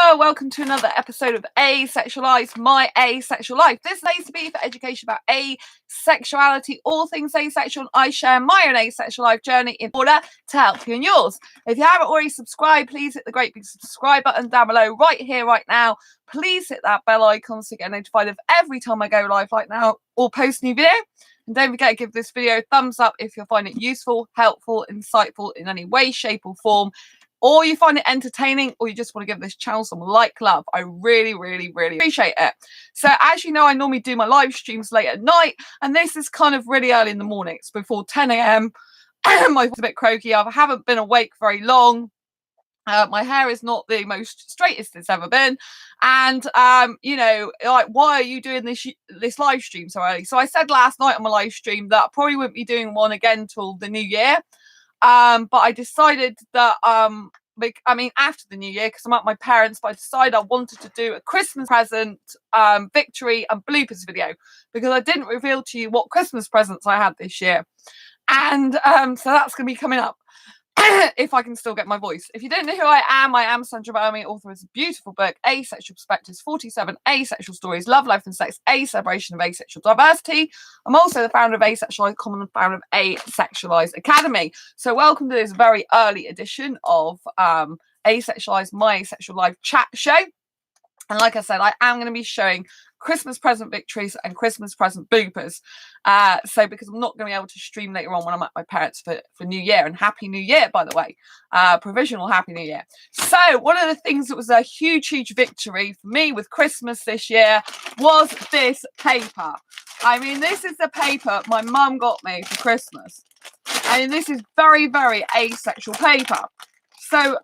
Hello, welcome to another episode of Asexualized, my asexual life. This is to be for education about asexuality, all things asexual, and I share my own asexual life journey in order to help you and yours. If you haven't already subscribed, please hit the great big subscribe button down below right here, right now. Please hit that bell icon so you get notified of every time I go live like now or post a new video. And don't forget to give this video a thumbs up if you find it useful, helpful, insightful in any way, shape or form, or you find it entertaining, or you just want to give this channel some love. I really appreciate it. So as you know, I normally do my live streams late at night, and this is kind of really early in the morning. It's before 10 a.m. My voice is a bit croaky. I haven't been awake very long. My hair is not the most straightest it's ever been, and you know, like, why are you doing this live stream so early? So I said last night on my live stream that I probably wouldn't be doing one again till the new year. But I decided that after the new year, because I'm at my parents', but I decided I wanted to do a Christmas present victory and bloopers video, because I didn't reveal to you what Christmas presents I had this year, and so that's going to be coming up. If I can still get my voice. If you don't know who I am Sandra Bellamy, author of a beautiful book, Asexual Perspectives, 47 Asexual Stories, Love, Life and Sex, A Celebration of Asexual Diversity. I'm also the founder of Asexualized Common and founder of Asexualized Academy. So welcome to this very early edition of Asexualized, my asexual life chat show. And like I said, I am going to be showing Christmas present victories and Christmas present bloopers. So because I'm not going to be able to stream later on when I'm at my parents for New Year. And Happy New Year, by the way. Provisional Happy New Year. So one of the things that was a huge victory for me with Christmas this year was this paper. I mean, this is the paper my mum got me for Christmas. I mean, this is very asexual paper. So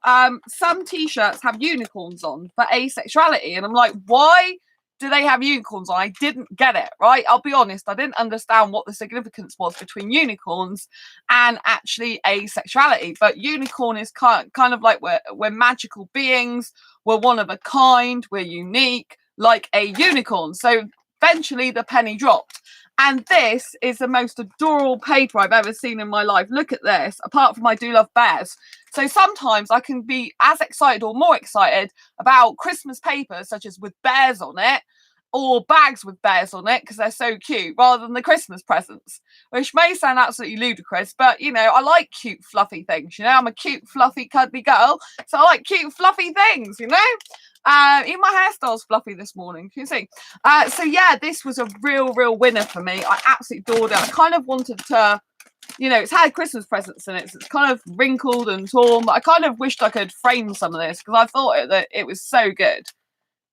some t-shirts have unicorns on for asexuality, and I'm like, why do they have unicorns on? I didn't get it, right? I'll be honest, I didn't understand what the significance was between unicorns and actually asexuality. But unicorn is kind of like we're magical beings, we're one of a kind, we're unique, like a unicorn. So eventually the penny dropped. And this is the most adorable paper I've ever seen in my life. Look at this, apart from I do love bears. So sometimes I can be as excited or more excited about Christmas papers, such as with bears on it, or bags with bears on it, because they're so cute, rather than the Christmas presents, which may sound absolutely ludicrous, but, you know, I like cute, fluffy things, you know? I'm a cute, fluffy, cuddly girl, so I like cute, fluffy things, you know? Even my hairstyle's fluffy this morning, can you see? So yeah, this was a real winner for me. I absolutely adored it. I kind of wanted to, you know, it's had Christmas presents in it, so it's kind of wrinkled and torn, but I kind of wished I could frame some of this, because I thought that it was so good.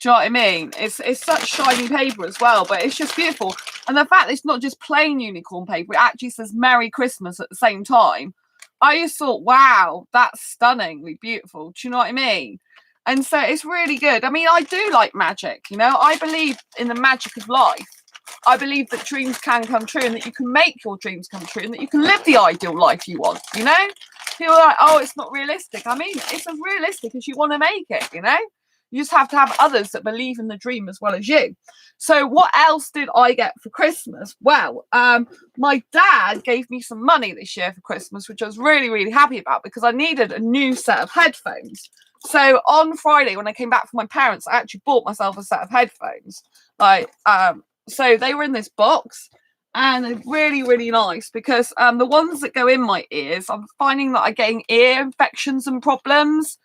Do you know what I mean? It's such shiny paper as well, but it's just beautiful. And the fact that it's not just plain unicorn paper, it actually says Merry Christmas at the same time. I just thought, wow, that's stunningly beautiful. Do you know what I mean? And so it's really good. I mean, I do like magic, you know. I believe in the magic of life. I believe that dreams can come true, and that you can make your dreams come true, and that you can live the ideal life you want, you know. People are like, oh, it's not realistic. I mean, it's as realistic as you want to make it, you know. You just have to have others that believe in the dream as well as you. So what else did I get for Christmas? Well, my dad gave me some money this year for Christmas, which I was really happy about, because I needed a new set of headphones. So on Friday, when I came back from my parents, I actually bought myself a set of headphones. So they were in this box, and they're really nice, because the ones that go in my ears, I'm finding that I'm getting ear infections and problems.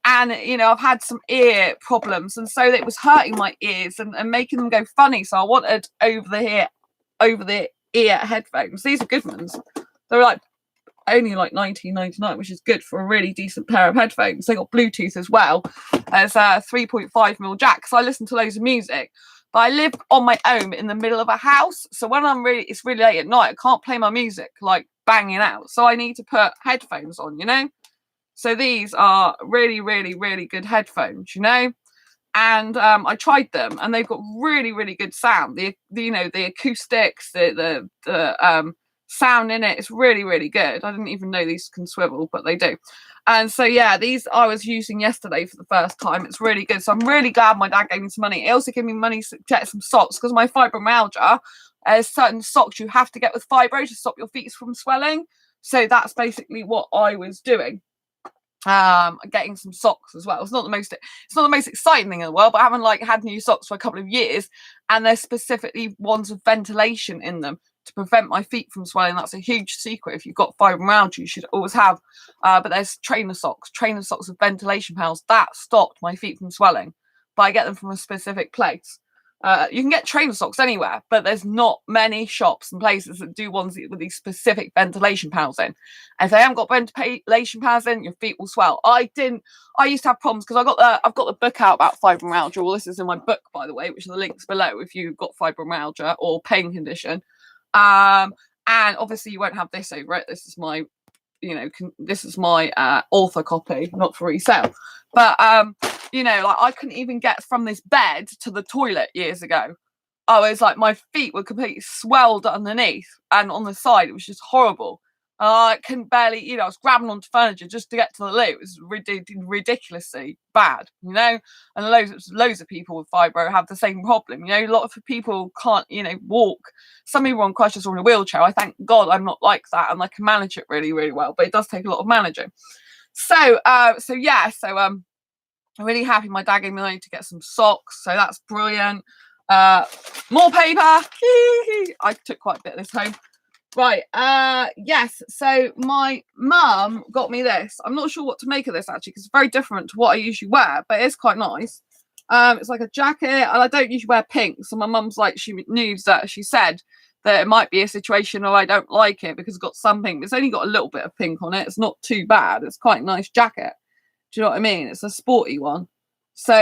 And, you know, I've had some ear problems, and so it was hurting my ears and making them go funny. So I wanted over the ear headphones. These are good ones. They're like only like $19.99, which is good for a really decent pair of headphones. They got Bluetooth as well as a 3.5mm jack, so I listen to loads of music. But I live on my own in the middle of a house, so when it's really late at night, I can't play my music like banging out, so I need to put headphones on, you know. So these are really good headphones, you know. And I tried them, and they've got really good sound. The you know, the acoustics, the sound in it is really good. I didn't even know these can swivel, but they do. And so yeah, these I was using yesterday for the first time. It's really good. So I'm really glad my dad gave me some money. He also gave me money to get some socks, because my fibromyalgia, there's certain socks you have to get with fibro to stop your feet from swelling. So that's basically what I was doing. Getting some socks as well. It's not the most exciting thing in the world, but I haven't like had new socks for a couple of years, and they're specifically ones with ventilation in them to prevent my feet from swelling. That's a huge secret. If you've got fibromyalgia, you should always have. But there's trainer socks with ventilation panels that stopped my feet from swelling. But I get them from a specific place. You can get trainer socks anywhere, but there's not many shops and places that do ones with these specific ventilation panels in. And if they haven't got ventilation panels in, your feet will swell. I used to have problems because I've got the book out about fibromyalgia. Well, this is in my book, by the way, which are the links below if you've got fibromyalgia or pain condition. And obviously you won't have this over it. This is my author copy, not for resale. But like I couldn't even get from this bed to the toilet years ago. I was like, my feet were completely swelled underneath, and on the side it was just horrible. I couldn't barely, I was grabbing onto furniture just to get to the loo. It was ridiculously bad, and loads of people with fibro have the same problem. A lot of people can't, walk. Some people are on crutches or in a wheelchair. I thank God I'm not like that, and I can manage it really, really well. But it does take a lot of managing. So I'm really happy my dad gave me money to get some socks, so that's brilliant. More paper. I took quite a bit of this home. Right, yes, so my mum got me this. I'm not sure what to make of this, actually, because it's very different to what I usually wear, but it's quite nice. It's like a jacket, and I don't usually wear pink, so my mum's like, she knew that she said that it might be a situation where I don't like it because it's got some pink. It's only got a little bit of pink on it. It's not too bad. It's quite a nice jacket. Do you know what I mean? It's a sporty one. So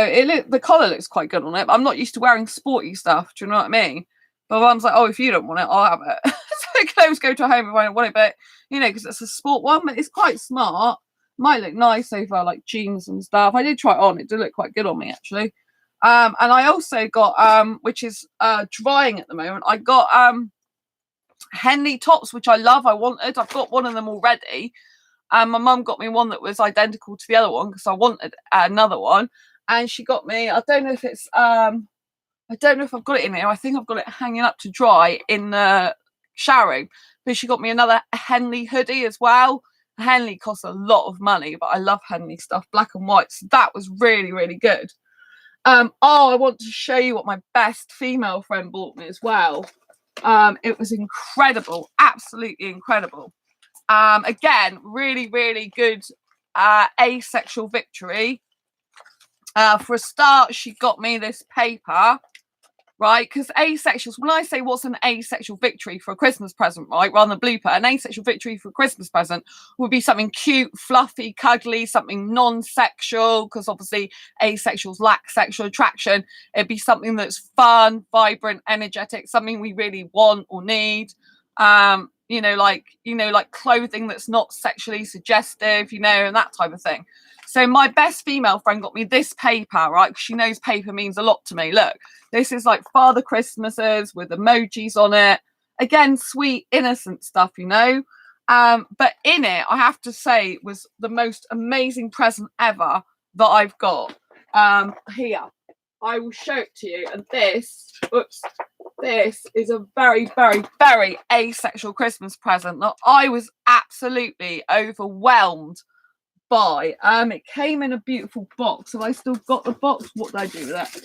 the collar looks quite good on it, but I'm not used to wearing sporty stuff. Do you know what I mean? But mum's like, oh, if you don't want it, I'll have it. So it can always go to home if I don't want it, but because it's a sport one, but it's quite smart. Might look nice over like jeans and stuff. I did try it on. It did look quite good on me, actually. And I also got which is drying at the moment. I got Henley tops, which I love. I've got one of them already. And my mum got me one that was identical to the other one because I wanted another one. And she got me, I don't know if it's I don't know if I've got it in here. I think I've got it hanging up to dry in the shower room. But she got me another Henley hoodie as well. Henley costs a lot of money, but I love Henley stuff, black and white. So that was really, really good. I want to show you what my best female friend bought me as well. It was incredible, absolutely incredible. Again, really, really good asexual victory. For a start, she got me this paper, right? Because asexuals, when I say what's an asexual victory for a Christmas present, right, rather than a blooper, an asexual victory for a Christmas present would be something cute, fluffy, cuddly, something non-sexual, because obviously asexuals lack sexual attraction. It'd be something that's fun, vibrant, energetic, something we really want or need. Like clothing that's not sexually suggestive, and that type of thing. So my best female friend got me this paper, right? Because she knows paper means a lot to me. Look, this is like Father Christmases with emojis on it. Again, sweet, innocent stuff, But in it, I have to say, was the most amazing present ever that I've got. Here, I will show it to you. And this is a very, very, very asexual Christmas present that I was absolutely overwhelmed by. It came in a beautiful box. Have I still got the box? What did I do with that?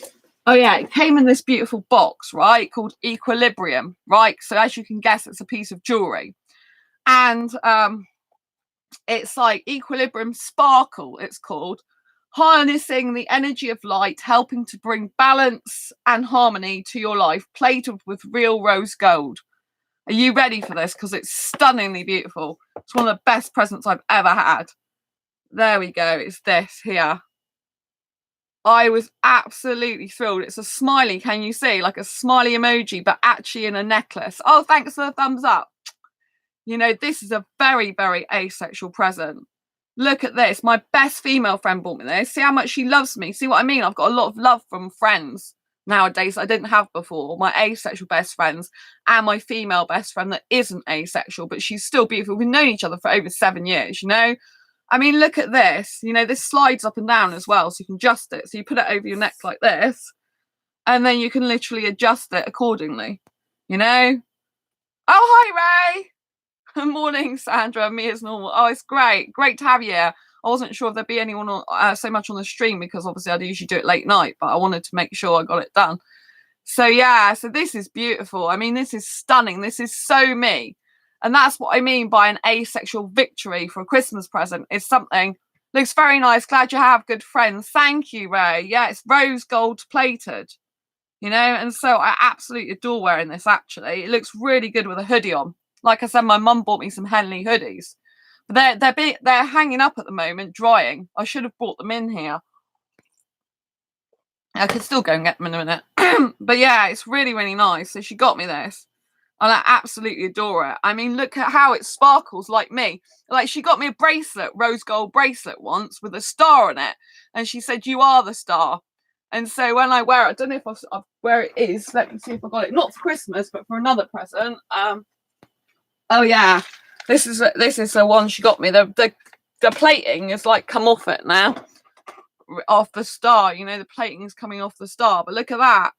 Oh yeah, it came in this beautiful box, right, called Equilibrium, right? So as you can guess, it's a piece of jewelry. And it's like Equilibrium Sparkle, it's called. Harnessing the energy of light, helping to bring balance and harmony to your life, plated with real rose gold. Are you ready for this? Because it's stunningly beautiful. It's one of the best presents I've ever had. There we go. It's this here. I was absolutely thrilled. It's a smiley, can you see? Like a smiley emoji, but actually in a necklace. Oh, thanks for the thumbs up. This is a very, very asexual present. Look at this. My best female friend bought me this. See how much she loves me. See what I mean? I've got a lot of love from friends nowadays I didn't have before. My asexual best friends and my female best friend that isn't asexual, but she's still beautiful. We've known each other for over 7 years, I mean, look at this. This slides up and down as well, so you can adjust it. So you put it over your neck like this, and then you can literally adjust it accordingly, Oh, hi, Ray. Good morning, Sandra. Me as normal. Oh, it's great. Great to have you here. I wasn't sure if there'd be anyone on, so much on the stream, because obviously I'd usually do it late night, but I wanted to make sure I got it done. So yeah, so this is beautiful. I mean, this is stunning. This is so me. And that's what I mean by an asexual victory for a Christmas present. It's something, looks very nice. Glad you have good friends. Thank you, Ray. Yeah, it's rose gold plated, you know, and so I absolutely adore wearing this, actually. It looks really good with a hoodie on. Like I said, my mum bought me some Henley hoodies. But they're hanging up at the moment, drying. I should have brought them in here. I could still go and get them in a minute. But yeah, it's really, really nice. So she got me this. And I absolutely adore it. I mean, look at how it sparkles like me. Like, she got me a bracelet, rose gold bracelet once with a star on it. And she said, "You are the star." And so when I wear it, I don't know if I've where it is. Let me see if I got it. Not for Christmas, but for another present. Oh yeah, this is the one she got me. The plating is like come off it now, off the star. You know, the plating is coming off the star. But look at that.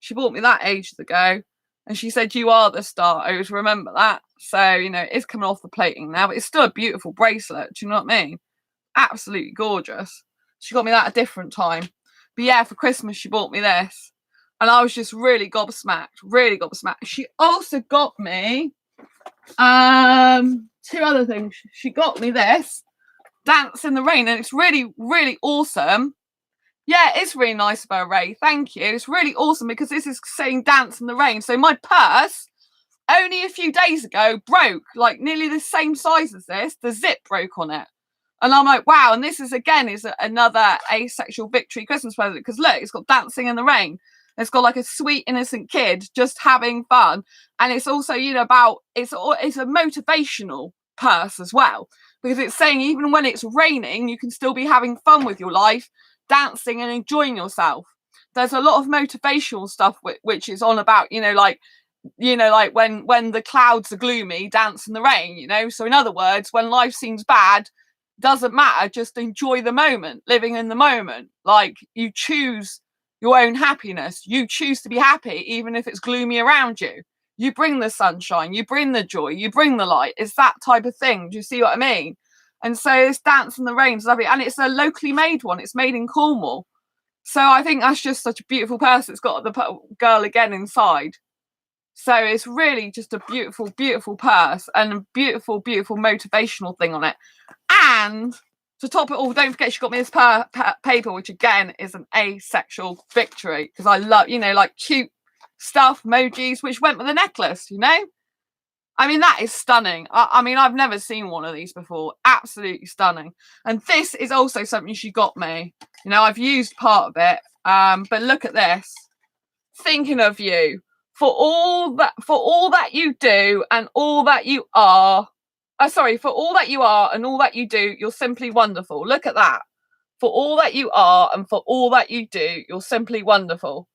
She bought me that ages ago. And she said, "You are the star." I always remember that. So, you know, it's coming off the plating now, but it's still a beautiful bracelet. Do you know what I mean? Absolutely gorgeous. She got me that a different time. But yeah, for Christmas, she bought me this. And I was just really gobsmacked. Really gobsmacked. She also got me two other things. She got me this, Dance in the Rain. And it's really, really awesome. Yeah, it's really nice of her, Ray. Thank you. It's really awesome because this is saying Dance in the Rain. So my purse, only a few days ago, broke, like nearly the same size as this. The zip broke on it. And I'm like, wow. And this is, again, is another asexual victory Christmas present. Because look, it's got Dancing in the Rain. It's got like a sweet, innocent kid just having fun. And it's also, you know, it's a motivational purse as well. Because it's saying even when it's raining, you can still be having fun with your life, dancing and enjoying yourself. There's a lot of motivational stuff which is on about, you know, like when the clouds are gloomy, dance in the rain, you know. So in other words, when life seems bad, doesn't matter, just enjoy the moment, living in the moment. Like, you choose your own happiness, you choose to be happy even if it's gloomy around you. You bring the sunshine, you bring the joy, you bring the light. It's that type of thing. Do you see what I mean? And so this Dance in the Rain is lovely, and it's a locally made one. It's made in Cornwall. So I think that's just such a beautiful purse. It's got the girl again inside. So it's really just a beautiful, beautiful purse and a beautiful, beautiful motivational thing on it. And to top it all, don't forget she got me this paper, which again is an asexual victory, because I love, you know, like cute stuff, emojis, which went with the necklace, you know. I mean, that is stunning. I mean, I've never seen one of these before. Absolutely stunning. And this is also something she got me. You know, I've used part of it. But look at this. Thinking of you for all that you do and all that you are. For all that you are and all that you do, you're simply wonderful. Look at that. For all that you are and for all that you do, you're simply wonderful.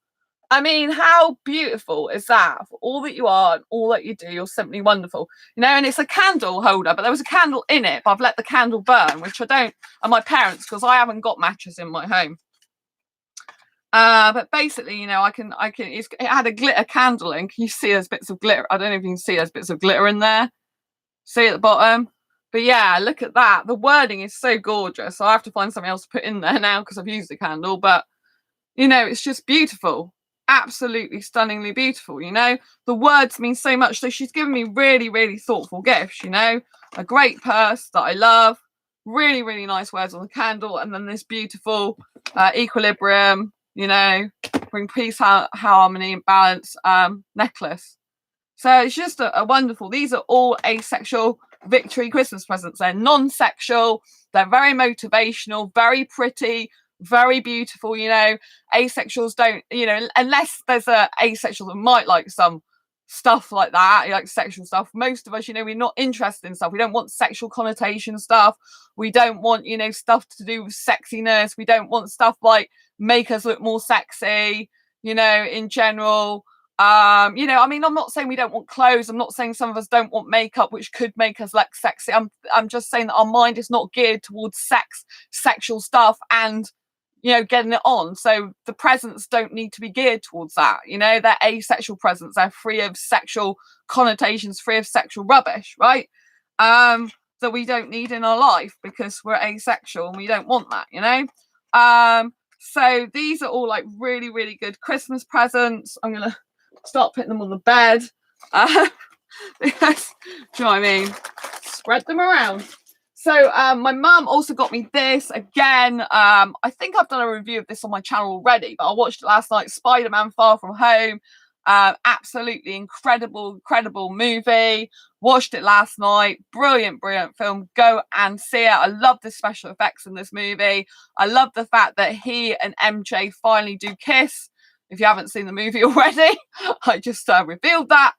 I mean, how beautiful is that? For all that you are and all that you do, you're simply wonderful. You know, and it's a candle holder, but there was a candle in it, but I've let the candle burn, which I don't, and my parents, because I haven't got matches in my home. But basically, you know, it had a glitter candle in. Can you see there's bits of glitter? I don't know if you can see there's bits of glitter in there. See at the bottom? But yeah, look at that. The wording is so gorgeous. So I have to find something else to put in there now because I've used the candle. But, you know, it's just beautiful. Absolutely stunningly beautiful, you know. The words mean so much. So she's given me really, really thoughtful gifts, you know. A great purse that I love. Really, really nice words on the candle. And then this beautiful equilibrium, you know, bring peace, harmony and balance necklace. So it's just a wonderful. These are all asexual victory Christmas presents. They're non-sexual. They're very motivational, very pretty, very beautiful. You know, asexuals don't, you know, unless there's a asexual that might like some stuff like that, like sexual stuff. Most of us, you know, we're not interested in stuff. We don't want sexual connotation stuff. We don't want, you know, stuff to do with sexiness. We don't want stuff like make us look more sexy, you know, in general. You know, I mean, I'm not saying we don't want clothes. I'm not saying some of us don't want makeup, which could make us look sexy. I'm just saying that our mind is not geared towards sexual stuff and, you know, getting it on. So the presents don't need to be geared towards that. You know, they're asexual presents. They're free of sexual connotations, free of sexual rubbish, right? that we don't need in our life because we're asexual and we don't want that, you know. So these are all like really, really good Christmas presents. I'm gonna start putting them on the bed. Because, do you know what I mean? Spread them around. So my mum also got me this again. I think I've done a review of this on my channel already, but I watched it last night. Spider-Man Far From Home. Absolutely incredible movie. Watched it last night. Brilliant film. Go and see it. I love the special effects in this movie. I love the fact that he and MJ finally do kiss. If you haven't seen the movie already, I just revealed that.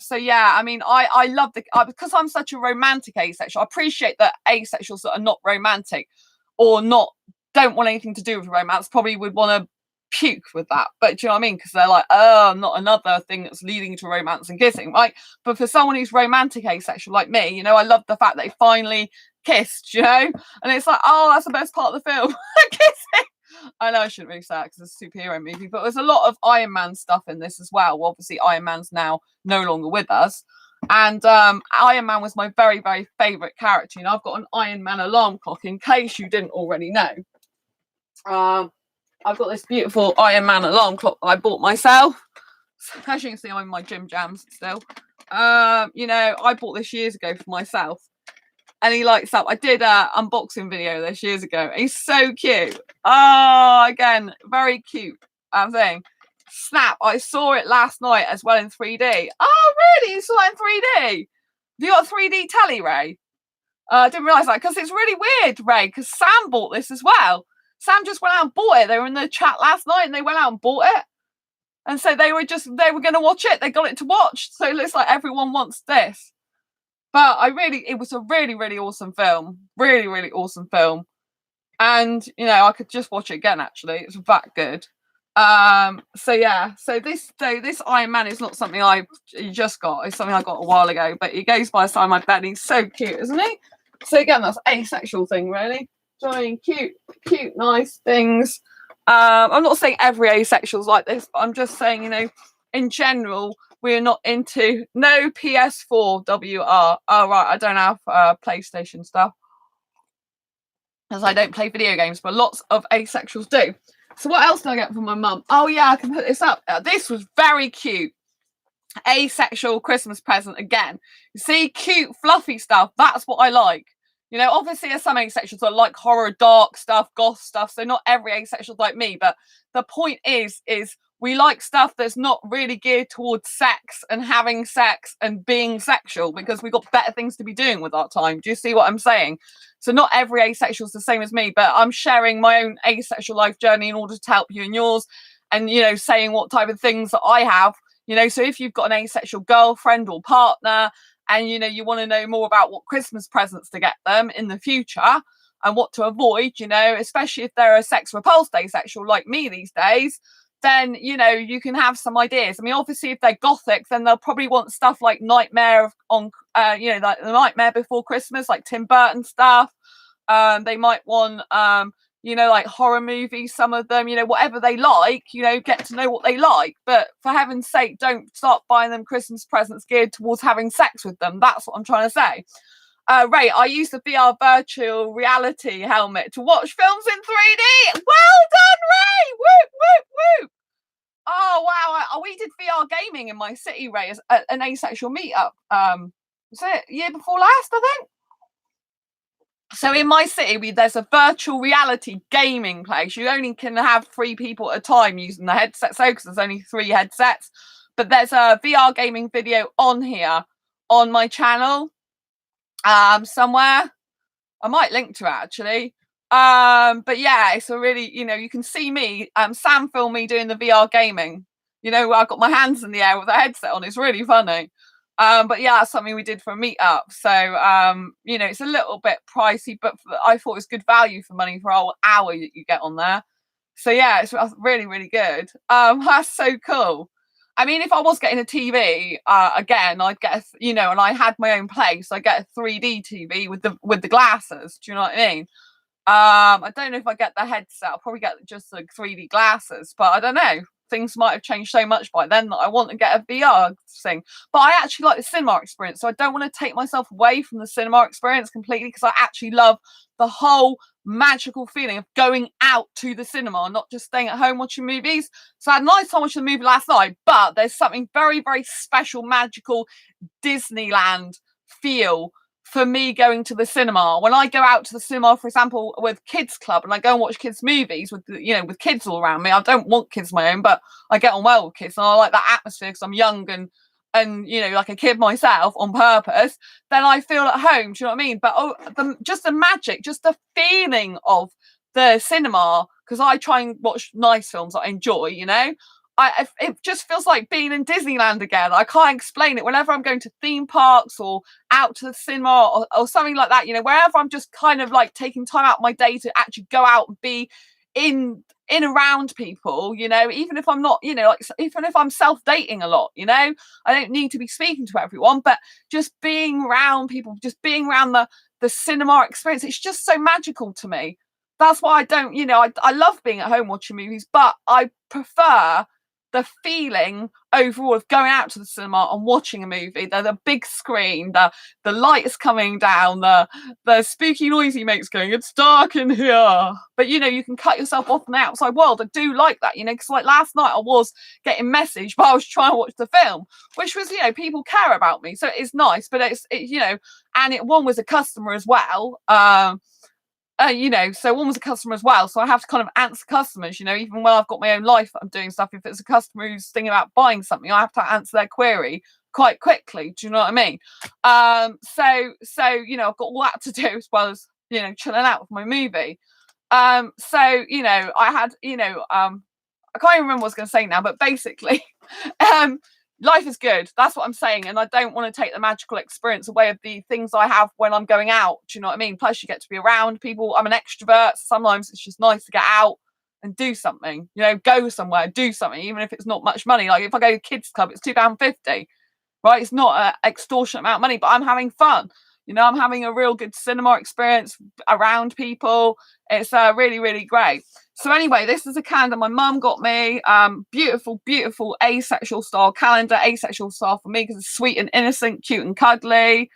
So yeah, I mean, I love because I'm such a romantic asexual. I appreciate that asexuals that are not romantic or don't want anything to do with romance probably would want to puke with that. But do you know what I mean? Because they're like, oh, not another thing that's leading to romance and kissing, right? But for someone who's romantic asexual like me, you know, I love the fact that they finally kissed, you know, and it's like, oh, that's the best part of the film, kissing. I know I shouldn't really say that because it's a superhero movie, but there's a lot of Iron Man stuff in this as well. Well, obviously, Iron Man's now no longer with us. And Iron Man was my very, very favourite character. You know, I've got an Iron Man alarm clock in case you didn't already know. I've got this beautiful Iron Man alarm clock that I bought myself. As you can see, I'm in my gym jams still. You know, I bought this years ago for myself. And he lights up. I did an unboxing video this years ago. He's so cute. Oh, again, very cute thing. Snap, I saw it last night as well in 3D. Oh, really? You saw it in 3D? Have you got a 3D telly, Ray? I didn't realise that because it's really weird, Ray, because Sam bought this as well. Sam just went out and bought it. They were in the chat last night and they went out and bought it. And so they were going to watch it. They got it to watch. So it looks like everyone wants this. But it was a really, really awesome film. Really, really awesome film. And, you know, I could just watch it again, actually. It's that good. So yeah, so this Iron Man is not something I just got. It's something I got a while ago, but he goes by the side of my bed. He's so cute, isn't he? So again, that's asexual thing, really. Joining cute, nice things. I'm not saying every asexual's like this, but I'm just saying, you know, in general, we're not into no PS4 WR. Oh right, I don't have PlayStation stuff because I don't play video games, but lots of asexuals do. So what else did I get from my mum? Oh yeah, I can put this up. This was very cute. Asexual Christmas present again. You see, cute, fluffy stuff. That's what I like. You know, obviously there's some asexuals that like horror, dark stuff, goth stuff. So not every asexual like me, but the point is we like stuff that's not really geared towards sex and having sex and being sexual because we've got better things to be doing with our time. Do you see what I'm saying? So not every asexual is the same as me, but I'm sharing my own asexual life journey in order to help you in yours and, you know, saying what type of things that I have, you know, so if you've got an asexual girlfriend or partner and, you know, you want to know more about what Christmas presents to get them in the future and what to avoid, you know, especially if they're a sex repulsed asexual like me these days, then, you know, you can have some ideas. I mean, obviously, if they're gothic, then they'll probably want stuff like Nightmare on, you know, like the Nightmare Before Christmas, like Tim Burton stuff. They might want, you know, like horror movies, some of them, you know, whatever they like, you know, get to know what they like. But for heaven's sake, don't start buying them Christmas presents geared towards having sex with them. That's what I'm trying to say. Ray, I use the VR virtual reality helmet to watch films in 3D. Well done, Ray! Whoop, whoop, whoop. Oh, wow. We did VR gaming in my city, Ray, as an asexual meetup. Was it year before last, I think? So in my city, there's a virtual reality gaming place. You only can have 3 people at a time using the headset, so because there's only 3 headsets. But there's a VR gaming video on here on my channel. Somewhere I might link to it actually, but yeah, it's a really, you know, you can see me, Sam filmed me doing the VR gaming, you know, I've got my hands in the air with a headset on. It's really funny. But yeah, that's something we did for a meetup. So you know, it's a little bit pricey, but I thought it was good value for money for a whole hour that you get on there. So yeah, it's really, really good. That's so cool. I mean, if I was getting a TV again, I'd get, you know, and I had my own place, I get a 3D TV with the glasses. Do you know what I mean? I don't know if I get the headset. I'll probably get just the 3D glasses, but I don't know. things might have changed so much by then that I want to get a VR thing. But I actually like the cinema experience, so I don't want to take myself away from the cinema experience completely, because I actually love the whole magical feeling of going out to the cinema, not just staying at home watching movies. So I had a nice time watching the movie last night, but there's something very, very special, magical, Disneyland feel for me going to the cinema. When I go out to the cinema, for example, with kids club, and I go and watch kids movies with, you know, with kids all around me. I don't want kids of my own, but I get on well with kids, and I like that atmosphere because I'm young and you know, like a kid myself on purpose. Then I feel at home. Do you know what I mean? But just the magic, just the feeling of the cinema, because I try and watch nice films that I enjoy, you know. It just feels like being in Disneyland again. I can't explain it. Whenever I'm going to theme parks or out to the cinema or something like that, you know, wherever I'm just kind of like taking time out of my day to actually go out and be in around people, you know, even if I'm not, you know, like even if I'm self-dating a lot, you know, I don't need to be speaking to everyone, but just being around people, just being around the cinema experience, it's just so magical to me. That's why I don't, you know, I love being at home watching movies, but I prefer the feeling overall of going out to the cinema and watching a movie. The big screen, the lights coming down, the spooky noise he makes going, it's dark in here. But, you know, you can cut yourself off from the outside world. I do like that, you know, because like last night I was getting messaged, but I was trying to watch the film, which was, you know, people care about me. So it's nice, but it's you know, and one was a customer as well. You know, so one was a customer as well, so I have to kind of answer customers, you know, even when I've got my own life I'm doing stuff. If it's a customer who's thinking about buying something, I have to answer their query quite quickly. Do you know what I mean? So you know, I've got all that to do as well as, you know, chilling out with my movie. So you know, I had, you know, I can't even remember what I was going to say now, but basically life is good. That's what I'm saying. And I don't want to take the magical experience away of the things I have when I'm going out. Do you know what I mean? Plus you get to be around people. I'm an extrovert. Sometimes it's just nice to get out and do something, you know, go somewhere, do something, even if it's not much money. Like if I go to kids club, it's £2.50, right? It's not an extortionate amount of money, but I'm having fun. You know, I'm having a real good cinema experience around people. It's really, really great. So anyway, this is a calendar my mum got me. Beautiful, beautiful asexual style calendar. Asexual style for me because it's sweet and innocent, cute and cuddly.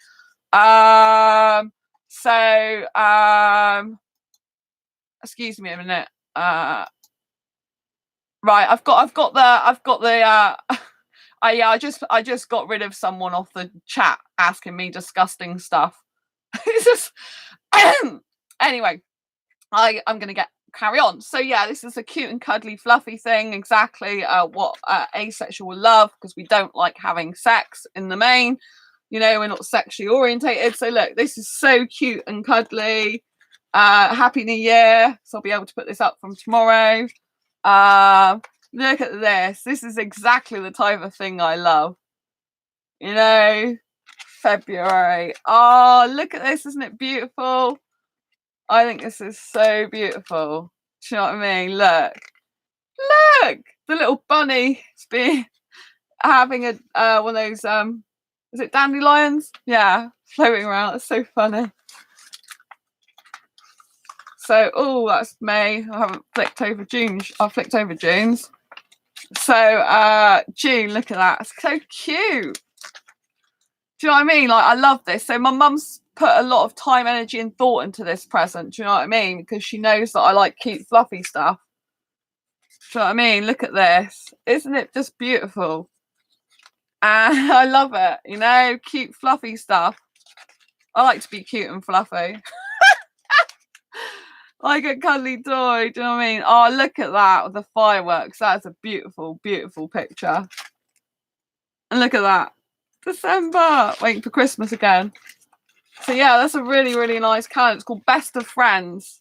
Excuse me a minute. Right, I've got the I just got rid of someone off the chat asking me disgusting stuff. It's just anyway, I'm gonna carry on. So yeah, this is a cute and cuddly fluffy thing, exactly what asexual will love, because we don't like having sex in the main, you know, we're not sexually orientated. So look, this is so cute and cuddly. Happy New Year. So I'll be able to put this up from tomorrow. Look at this. This is exactly the type of thing I love, you know. February. Oh, look at this. Isn't it beautiful? I think this is so beautiful. Do you know what I mean? Look, the little bunny is being having a one of those is it dandelions? Yeah, floating around. That's so funny. So oh, that's May. I haven't flicked over June. I've flicked over June's. So June, look at that. It's so cute. Do you know what I mean? Like I love this. So my mum's put a lot of time, energy and thought into this present. Do you know what I mean? Because she knows that I like cute fluffy stuff. Do you know what I mean? Look at this. Isn't it just beautiful? And I love it, you know, cute fluffy stuff. I like to be cute and fluffy. Like a cuddly toy. Do you know what I mean? Oh, look at that with the fireworks. That's a beautiful, beautiful picture. And look at that. December. Waiting for Christmas again. So yeah, that's a really, really nice calendar. It's called Best of Friends.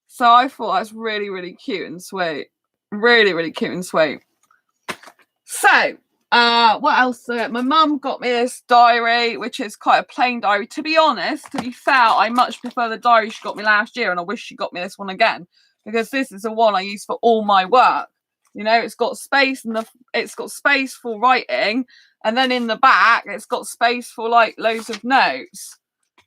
So I thought that's really, really cute and sweet. Really, really cute and sweet. So what else? My mum got me this diary, which is quite a plain diary. To be honest, to be fair, I much prefer the diary she got me last year, and I wish she got me this one again, because this is the one I use for all my work. You know, it's got space and it's got space for writing, and then in the back it's got space for like loads of notes.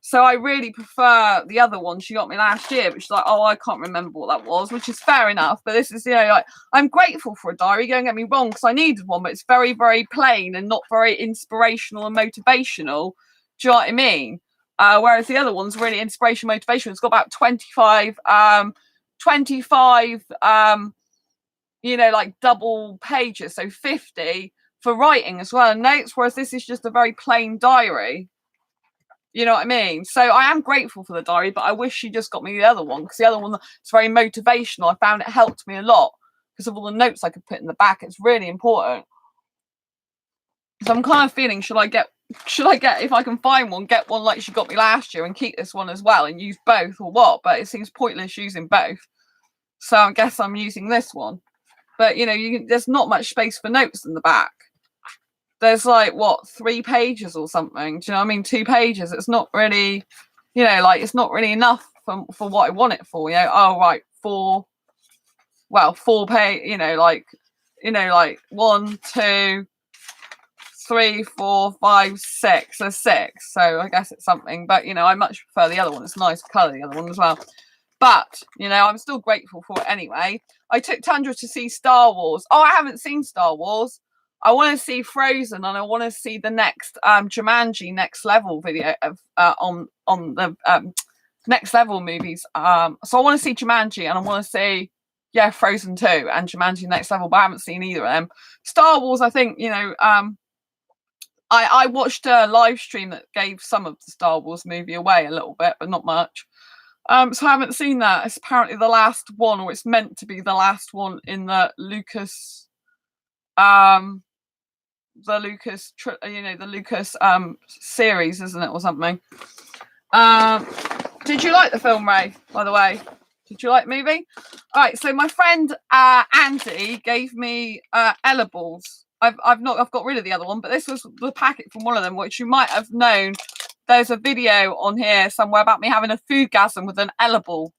So I really prefer the other one she got me last year, which is like, oh, I can't remember what that was, which is fair enough. But this is, like, I'm grateful for a diary, don't get me wrong, because I needed one, but it's very, very plain and not very inspirational and motivational. Do you know what I mean? Whereas the other one's really inspirational, motivational. It's got about 25, like double pages, so 50 for writing as well, and notes, whereas this is just a very plain diary. You know what I mean? So I am grateful for the diary, but I wish she just got me the other one, because the other one is very motivational. I found it helped me a lot because of all the notes I could put in the back. It's really important. So I'm kind of feeling, should I get, if I can find one, get one like she got me last year and keep this one as well and use both, or what? But it seems pointless using both. So I guess I'm using this one. But, there's not much space for notes in the back. There's like, what, 3 pages or something? Do you know what I mean? 2 pages. It's not really, it's not really enough for what I want it for. Oh, right, 4 page, like 1, 2, 3, 4, 5, 6. There's 6. So I guess it's something. But, I much prefer the other one. It's nice colour, the other one as well. But, I'm still grateful for it anyway. I took Tundra to see Star Wars. Oh, I haven't seen Star Wars. I want to see Frozen, and I want to see the next Jumanji Next Level video of on the Next Level movies. So I want to see Jumanji, and I want to see Frozen 2 and Jumanji Next Level, but I haven't seen either of them. Star Wars, I think, I watched a live stream that gave some of the Star Wars movie away a little bit, but not much. So I haven't seen that. It's apparently the last one, or it's meant to be the last one in the Lucas series, isn't it, or something? Did you like the film, Ray, by the way? Did you like the movie? All right, so my friend Andy gave me Ella balls. I've got rid of the other one, but this was the packet from one of them, which you might have known. There's a video on here somewhere about me having a foodgasm with an Ella ball.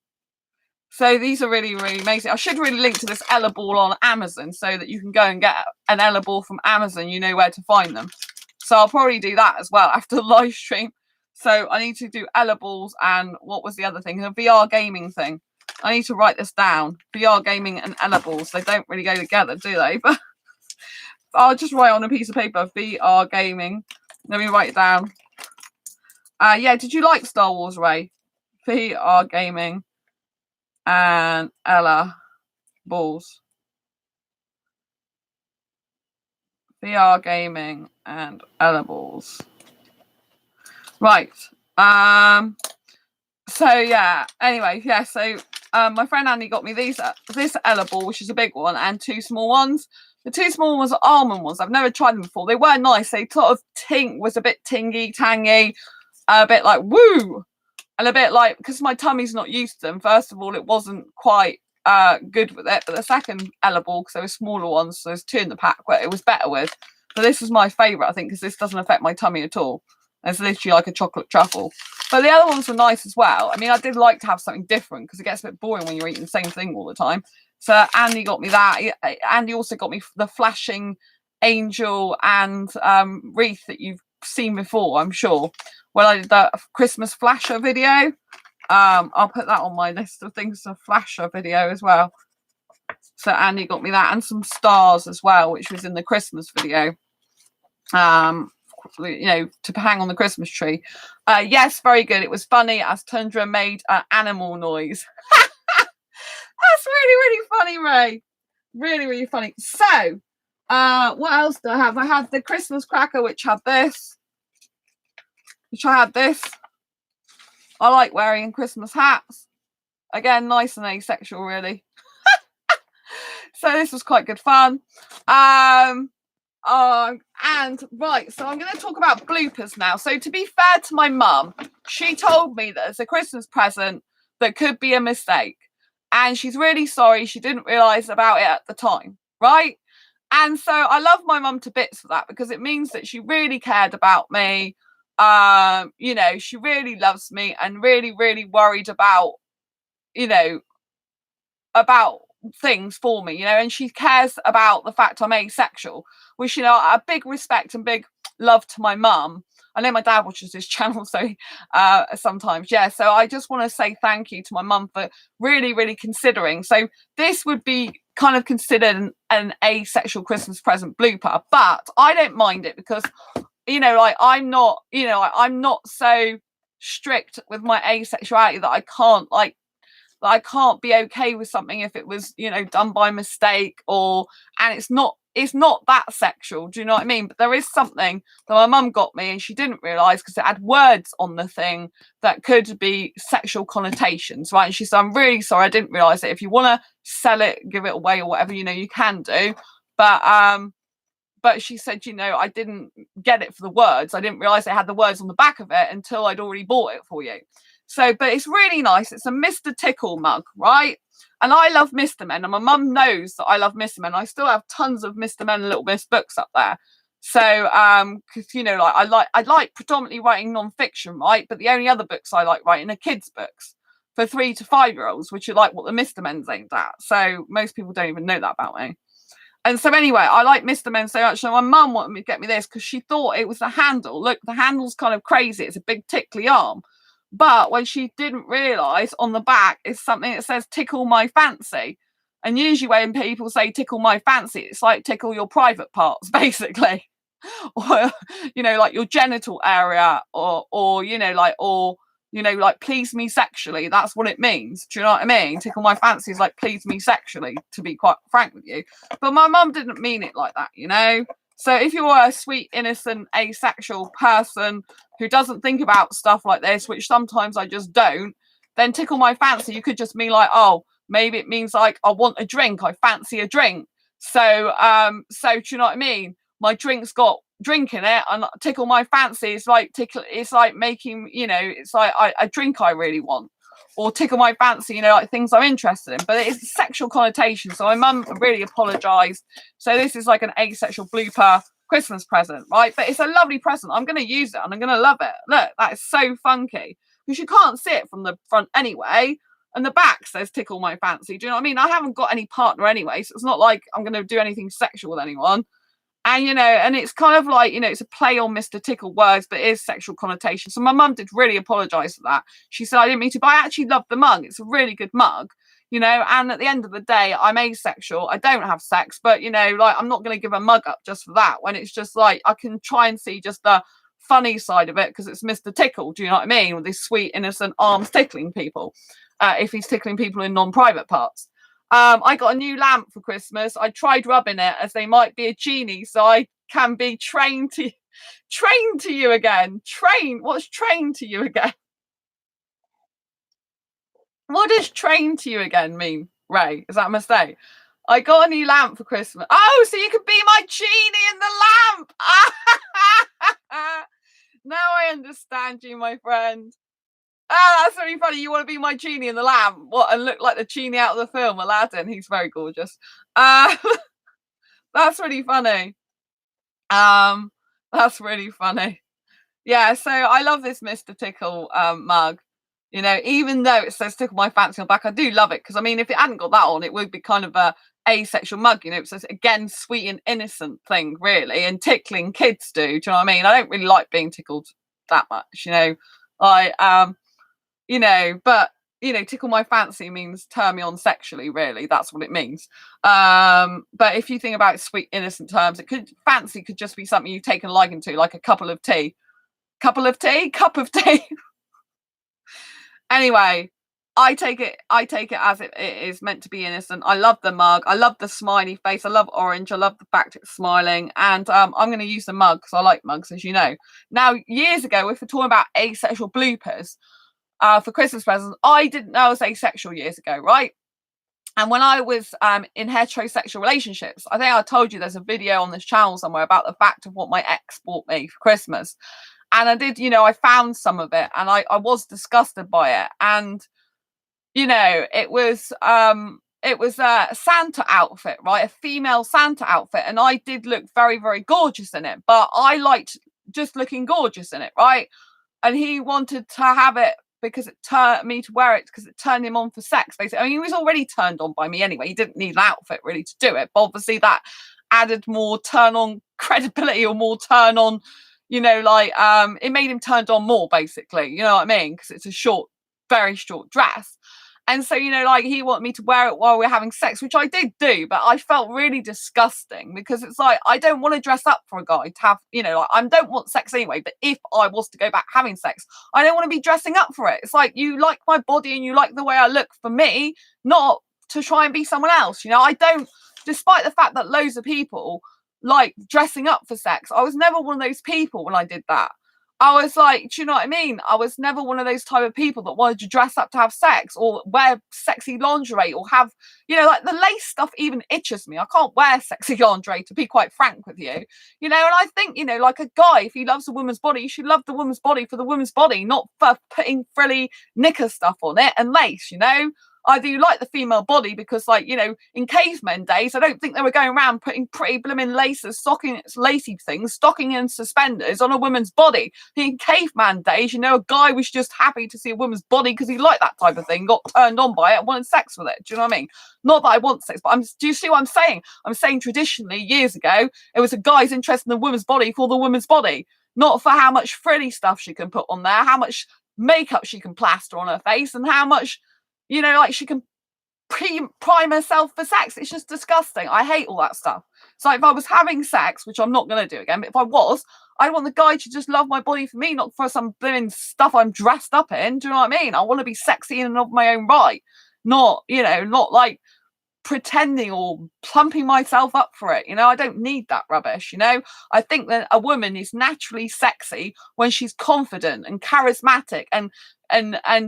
So these are really, really amazing. I should really link to this Ella ball on Amazon so that you can go and get an Ella ball from Amazon. You know where to find them. So I'll probably do that as well after the live stream. So I need to do Ella balls, and what was the other thing? A VR gaming thing. I need to write this down. VR gaming and Ella balls. They don't really go together, do they? But I'll just write on a piece of paper, VR gaming. Let me write it down. Did you like Star Wars, Ray? VR gaming and Ella balls. VR gaming and Ella balls. Right. So yeah. Anyway, yeah. So my friend Andy got me this Ella ball, which is a big one, and 2 small ones. The 2 small ones are almond ones. I've never tried them before. They were nice. They sort of was a bit tingy, tangy, a bit like woo. And a bit like, because my tummy's not used to them, first of all, it wasn't quite good with it. But the second Ella ball, because there were smaller ones, so there's 2 in the pack, but it was better with. But this was my favourite, I think, because this doesn't affect my tummy at all. It's literally like a chocolate truffle. But the other ones were nice as well. I mean, I did like to have something different, because it gets a bit boring when you're eating the same thing all the time. So Andy got me that. Andy also got me the flashing angel and wreath that you've seen before, I'm sure. When I did the Christmas flasher video, I'll put that on my list of things to flasher video as well. So Andy got me that, and some stars as well, which was in the Christmas video. To hang on the Christmas tree. Yes, very good. It was funny as Tundra made an animal noise. That's really, really funny, Ray. Really, really funny. So, what else do I have? I had the Christmas cracker, which had this. I like wearing Christmas hats. Again, nice and asexual, really. So this was quite good fun. And right, so I'm going to talk about bloopers now. So to be fair to my mum, she told me that it's a Christmas present that could be a mistake. And she's really sorry she didn't realise about it at the time, right? And so I love my mum to bits for that, because it means that she really cared about me. She really loves me and really, really worried about, about things for me, and she cares about the fact I'm asexual, which, a big respect and big love to my mum. I know my dad watches this channel, so sometimes, yeah. So I just want to say thank you to my mum for really considering. So this would be kind of considered an asexual Christmas present blooper, but I don't mind it because, you know, like I'm not so strict with my asexuality that I can't be okay with something if it was, you know, done by mistake, and it's not that sexual. Do you know what I mean? But there is something that my mum got me and she didn't realise because it had words on the thing that could be sexual connotations, right? And she said, I'm really sorry, I didn't realise it. If you want to sell it, give it away or whatever, you know, you can do. But she said, you know, I didn't get it for the words. I didn't realise it had the words on the back of it until I'd already bought it for you. So, but it's really nice. It's a Mr. Tickle mug, right? And I love Mr. Men, and my mum knows that I love Mr. Men. I still have tons of Mr. Men and Little Miss books up there. So, because, you know, like I like predominantly writing non-fiction, right? But the only other books I like writing are kids' books for 3 to 5 year olds, which are like what the Mr. Men's aimed at. So most people don't even know that about me. And so anyway, I like Mr. Men so much. So my mum wanted me to get me this because she thought it was the handle. Look, the handle's kind of crazy. It's a big tickly arm. But when she didn't realise, on the back is something that says tickle my fancy. And usually when people say tickle my fancy, it's like tickle your private parts, basically. Or, you know, like your genital area, or you know, like please me sexually. That's what it means. Do you know what I mean? Tickle my fancy is like please me sexually, to be quite frank with you. But my mum didn't mean it like that, you know? So if you're a sweet, innocent, asexual person who doesn't think about stuff like this, which sometimes I just don't, then tickle my fancy, you could just mean like, oh, maybe it means like I want a drink, I fancy a drink. So do you know what I mean? My drink's got drink in it, and tickle my fancy is like it's like making, you know, it's like a drink I really want. Or tickle my fancy, you know, like things I'm interested in. But it's a sexual connotation. So my mum really apologised. So this is like an asexual blooper Christmas present, right? But it's a lovely present. I'm going to use it and I'm going to love it. Look, that is so funky. Because you can't see it from the front anyway. And the back says tickle my fancy. Do you know what I mean? I haven't got any partner anyway. So it's not like I'm going to do anything sexual with anyone. And, you know, and it's kind of like, you know, it's a play on Mr. Tickle words, but it is sexual connotation. So my mum did really apologise for that. She said, I didn't mean to, but I actually love the mug. It's a really good mug, you know, and at the end of the day, I'm asexual. I don't have sex, but, you know, like, I'm not going to give a mug up just for that, when it's just like, I can try and see just the funny side of it because it's Mr. Tickle. Do you know what I mean? With these sweet, innocent arms tickling people, if he's tickling people in non-private parts. I got a new lamp for Christmas. I tried rubbing it as they might be a genie, so I can be trained to you again. What's trained to you again? What does train to you again mean, Ray? Is that a mistake? I got a new lamp for Christmas. Oh, so you could be my genie in the lamp. Now I understand you, my friend. That's really funny. You want to be my genie in the lamp? What, and look like the genie out of the film Aladdin? He's very gorgeous. That's really funny. That's really funny. Yeah, so I love this Mr. Tickle mug. You know, even though it says tickle my fancy on the back, I do love it because I mean, if it hadn't got that on, it would be kind of a asexual mug. You know, it says again, sweet and innocent thing, really, and tickling kids do. Do you know what I mean? I don't really like being tickled that much. You know, you know, but you know, tickle my fancy means turn me on sexually, really. That's what it means. But if you think about sweet, innocent terms, fancy could just be something you've taken a liking to, like a cup of tea. Anyway, I take it as it is meant to be innocent. I love the mug. I love the smiley face. I love orange. I love the fact it's smiling. And I'm going to use the mug because I like mugs, as you know. Now, years ago, if we're talking about asexual bloopers, for Christmas presents, I didn't know I was asexual years ago, right? And when I was in heterosexual relationships, I think I told you there's a video on this channel somewhere about the fact of what my ex bought me for Christmas. And I did, you know, I found some of it and I was disgusted by it. And, you know, it was a Santa outfit, right? A female Santa outfit. And I did look very, very gorgeous in it, but I liked just looking gorgeous in it, right? And he wanted to have it because it turned me to wear it because it turned him on for sex, basically. I mean, he was already turned on by me anyway. He didn't need an outfit really to do it. But obviously that added more turn on credibility or more turn on, like it made him turned on more, basically, you know what I mean, because it's a short, very short dress. And so, like, he wanted me to wear it while we're having sex, which I did do, but I felt really disgusting, because it's like, I don't want to dress up for a guy to have, like, I don't want sex anyway, but if I was to go back having sex, I don't want to be dressing up for it. It's like, you like my body and you like the way I look for me, not to try and be someone else. I don't, despite the fact that loads of people like dressing up for sex, I was never one of those people when I did that. I was like, do you know what I mean? I was never one of those type of people that wanted to dress up to have sex or wear sexy lingerie or have, like, the lace stuff even itches me. I can't wear sexy lingerie, to be quite frank with you, and I think, like, a guy, if he loves a woman's body, he should love the woman's body for the woman's body, not for putting frilly knicker stuff on it and lace, I do like the female body because, like, in cavemen days, I don't think they were going around putting pretty blooming laces, lacy things, stocking and suspenders on a woman's body. In caveman days, a guy was just happy to see a woman's body because he liked that type of thing, got turned on by it, and wanted sex with it. Do you know what I mean? Not that I want sex, but do you see what I'm saying? I'm saying traditionally, years ago, it was a guy's interest in the woman's body for the woman's body, not for how much frilly stuff she can put on there, how much makeup she can plaster on her face, and how much, like, she can prime herself for sex. It's just disgusting. I hate all that stuff. So if I was having sex, which I'm not going to do again, but if I was, I want the guy to just love my body for me, not for some blooming stuff I'm dressed up in. Do you know what I mean? I want to be sexy in and of my own right. Not, not like pretending or plumping myself up for it. I don't need that rubbish. I think that a woman is naturally sexy when she's confident and charismatic and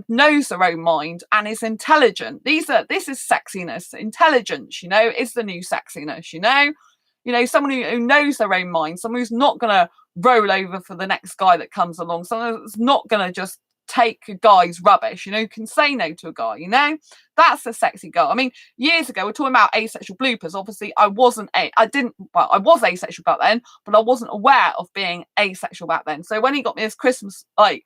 knows her own mind and is intelligent. This is sexiness. Intelligence, is the new sexiness. Someone who knows their own mind, someone who's not gonna roll over for the next guy that comes along, someone that's not gonna just take a guy's rubbish, can say no to a guy, that's a sexy girl. I mean, years ago, we're talking about asexual bloopers. Obviously, I was asexual back then, but I wasn't aware of being asexual back then. So when he got me this Christmas, like,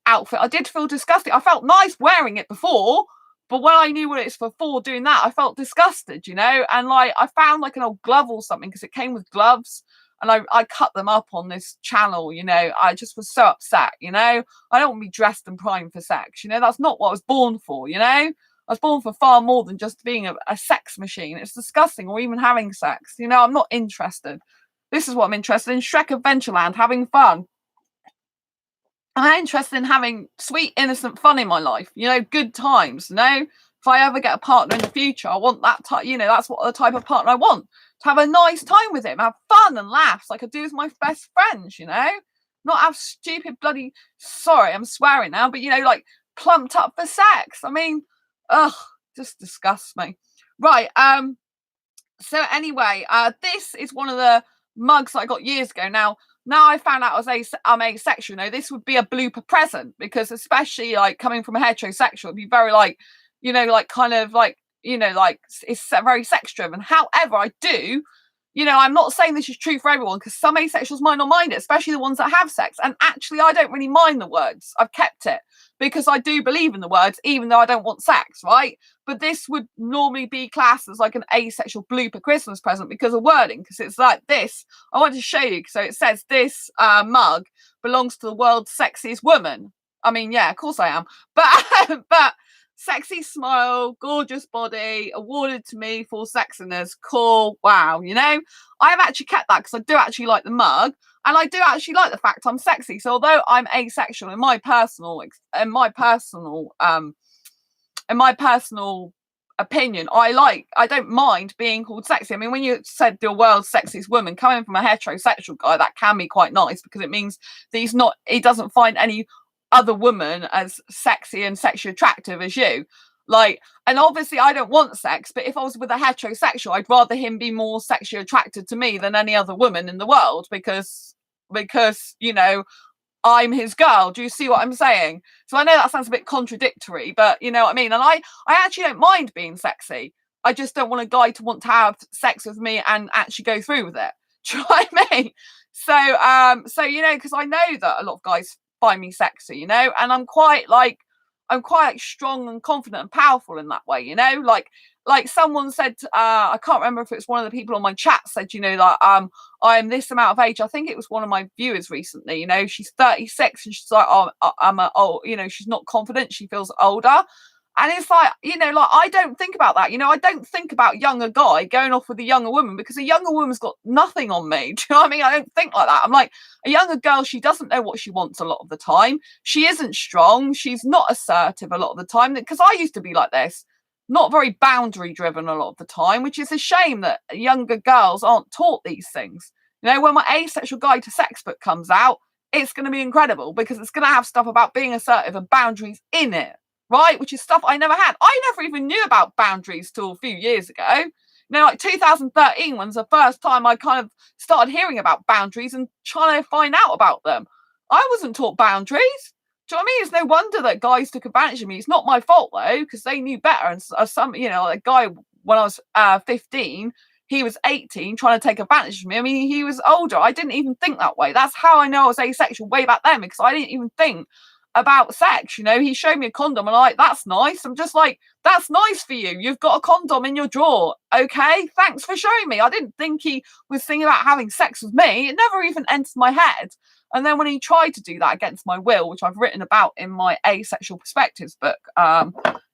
outfit, I did feel disgusted. I felt nice wearing it before, but when I knew what it's for doing that, I felt disgusted, and, like, I found, like, an old glove or something, because it came with gloves, and I cut them up on this channel. I just was so upset. I don't want to be dressed and primed for sex. That's not what I was born for. I was born for far more than just being a sex machine. It's disgusting, or even having sex. I'm not interested. This is what I'm interested in: Shrek Adventureland, having fun. I'm interested in having sweet, innocent fun in my life, good times. If I ever get a partner in the future, I want that type, that's what the type of partner I want, to have a nice time with him, have fun and laughs like I do with my best friends, not have stupid bloody, sorry, I'm swearing now, but, like, plumped up for sex. I mean, ugh, just disgusts me. Right. So anyway, this is one of the mugs that I got years ago. Now I found out I'm asexual. This would be a blooper present, because especially, like, coming from a heterosexual, it'd be very, like, like, kind of like, like, it's very sex driven. However, I do, I'm not saying this is true for everyone, because some asexuals might not mind it, especially the ones that have sex. And actually, I don't really mind the words. I've kept it because I do believe in the words, even though I don't want sex, right? But this would normally be classed as, like, an asexual blooper Christmas present because of wording, because it's like this. I want to show you. So it says this mug belongs to the world's sexiest woman. I mean, yeah, of course I am. But sexy smile, gorgeous body, awarded to me for sexiness. Cool. Wow. I have actually kept that because I do actually like the mug, and I do actually like the fact I'm sexy. So although I'm asexual, in my personal opinion, I don't mind being called sexy. I mean, when you said the world's sexiest woman, coming from a heterosexual guy, that can be quite nice, because it means that he doesn't find any other woman as sexy and sexually attractive as you. Like, and obviously I don't want sex, but if I was with a heterosexual, I'd rather him be more sexually attracted to me than any other woman in the world, because I'm his girl. Do you see what I'm saying? So I know that sounds a bit contradictory, but you know what I mean? And I actually don't mind being sexy. I just don't want a guy to want to have sex with me and actually go through with it. Do you know what I mean? So because I know that a lot of guys find me sexy, and I'm quite strong and confident and powerful in that way, like, like someone said, I can't remember if it was one of the people on my chat said, you know, like, I'm this amount of age. I think it was one of my viewers recently, you know, she's 36 and she's like, oh, I'm old, you know, she's not confident. She feels older. And it's like, you know, like, I don't think about that. You know, I don't think about younger guy going off with a younger woman because a younger woman's got nothing on me. Do you know what I mean? I don't think like that. I'm like, a younger girl, she doesn't know what she wants a lot of the time. She isn't strong. She's not assertive a lot of the time. Because I used to be like this, not very boundary driven a lot of the time, which is a shame that younger girls aren't taught these things. You know, when my Asexual Guide to Sex book comes out, it's going to be incredible because it's going to have stuff about being assertive and boundaries in it. Right, which is stuff I never had. I never even knew about boundaries till a few years ago. You know, like 2013 was the first time I kind of started hearing about boundaries and trying to find out about them. I wasn't taught boundaries. Do you know what I mean? It's no wonder that guys took advantage of me. It's not my fault though, because they knew better. And some, you know, a guy when I was 15, he was 18 trying to take advantage of me. I mean, he was older. I didn't even think that way. That's how I know I was asexual way back then, because I didn't even think about sex. You know, he showed me a condom and I'm like, that's nice. I'm just like, that's nice for you. You've got a condom in your drawer. Okay, thanks for showing me. I didn't think he was thinking about having sex with me. It never even entered my head. And then when he tried to do that against my will, which I've written about in my Asexual Perspectives book,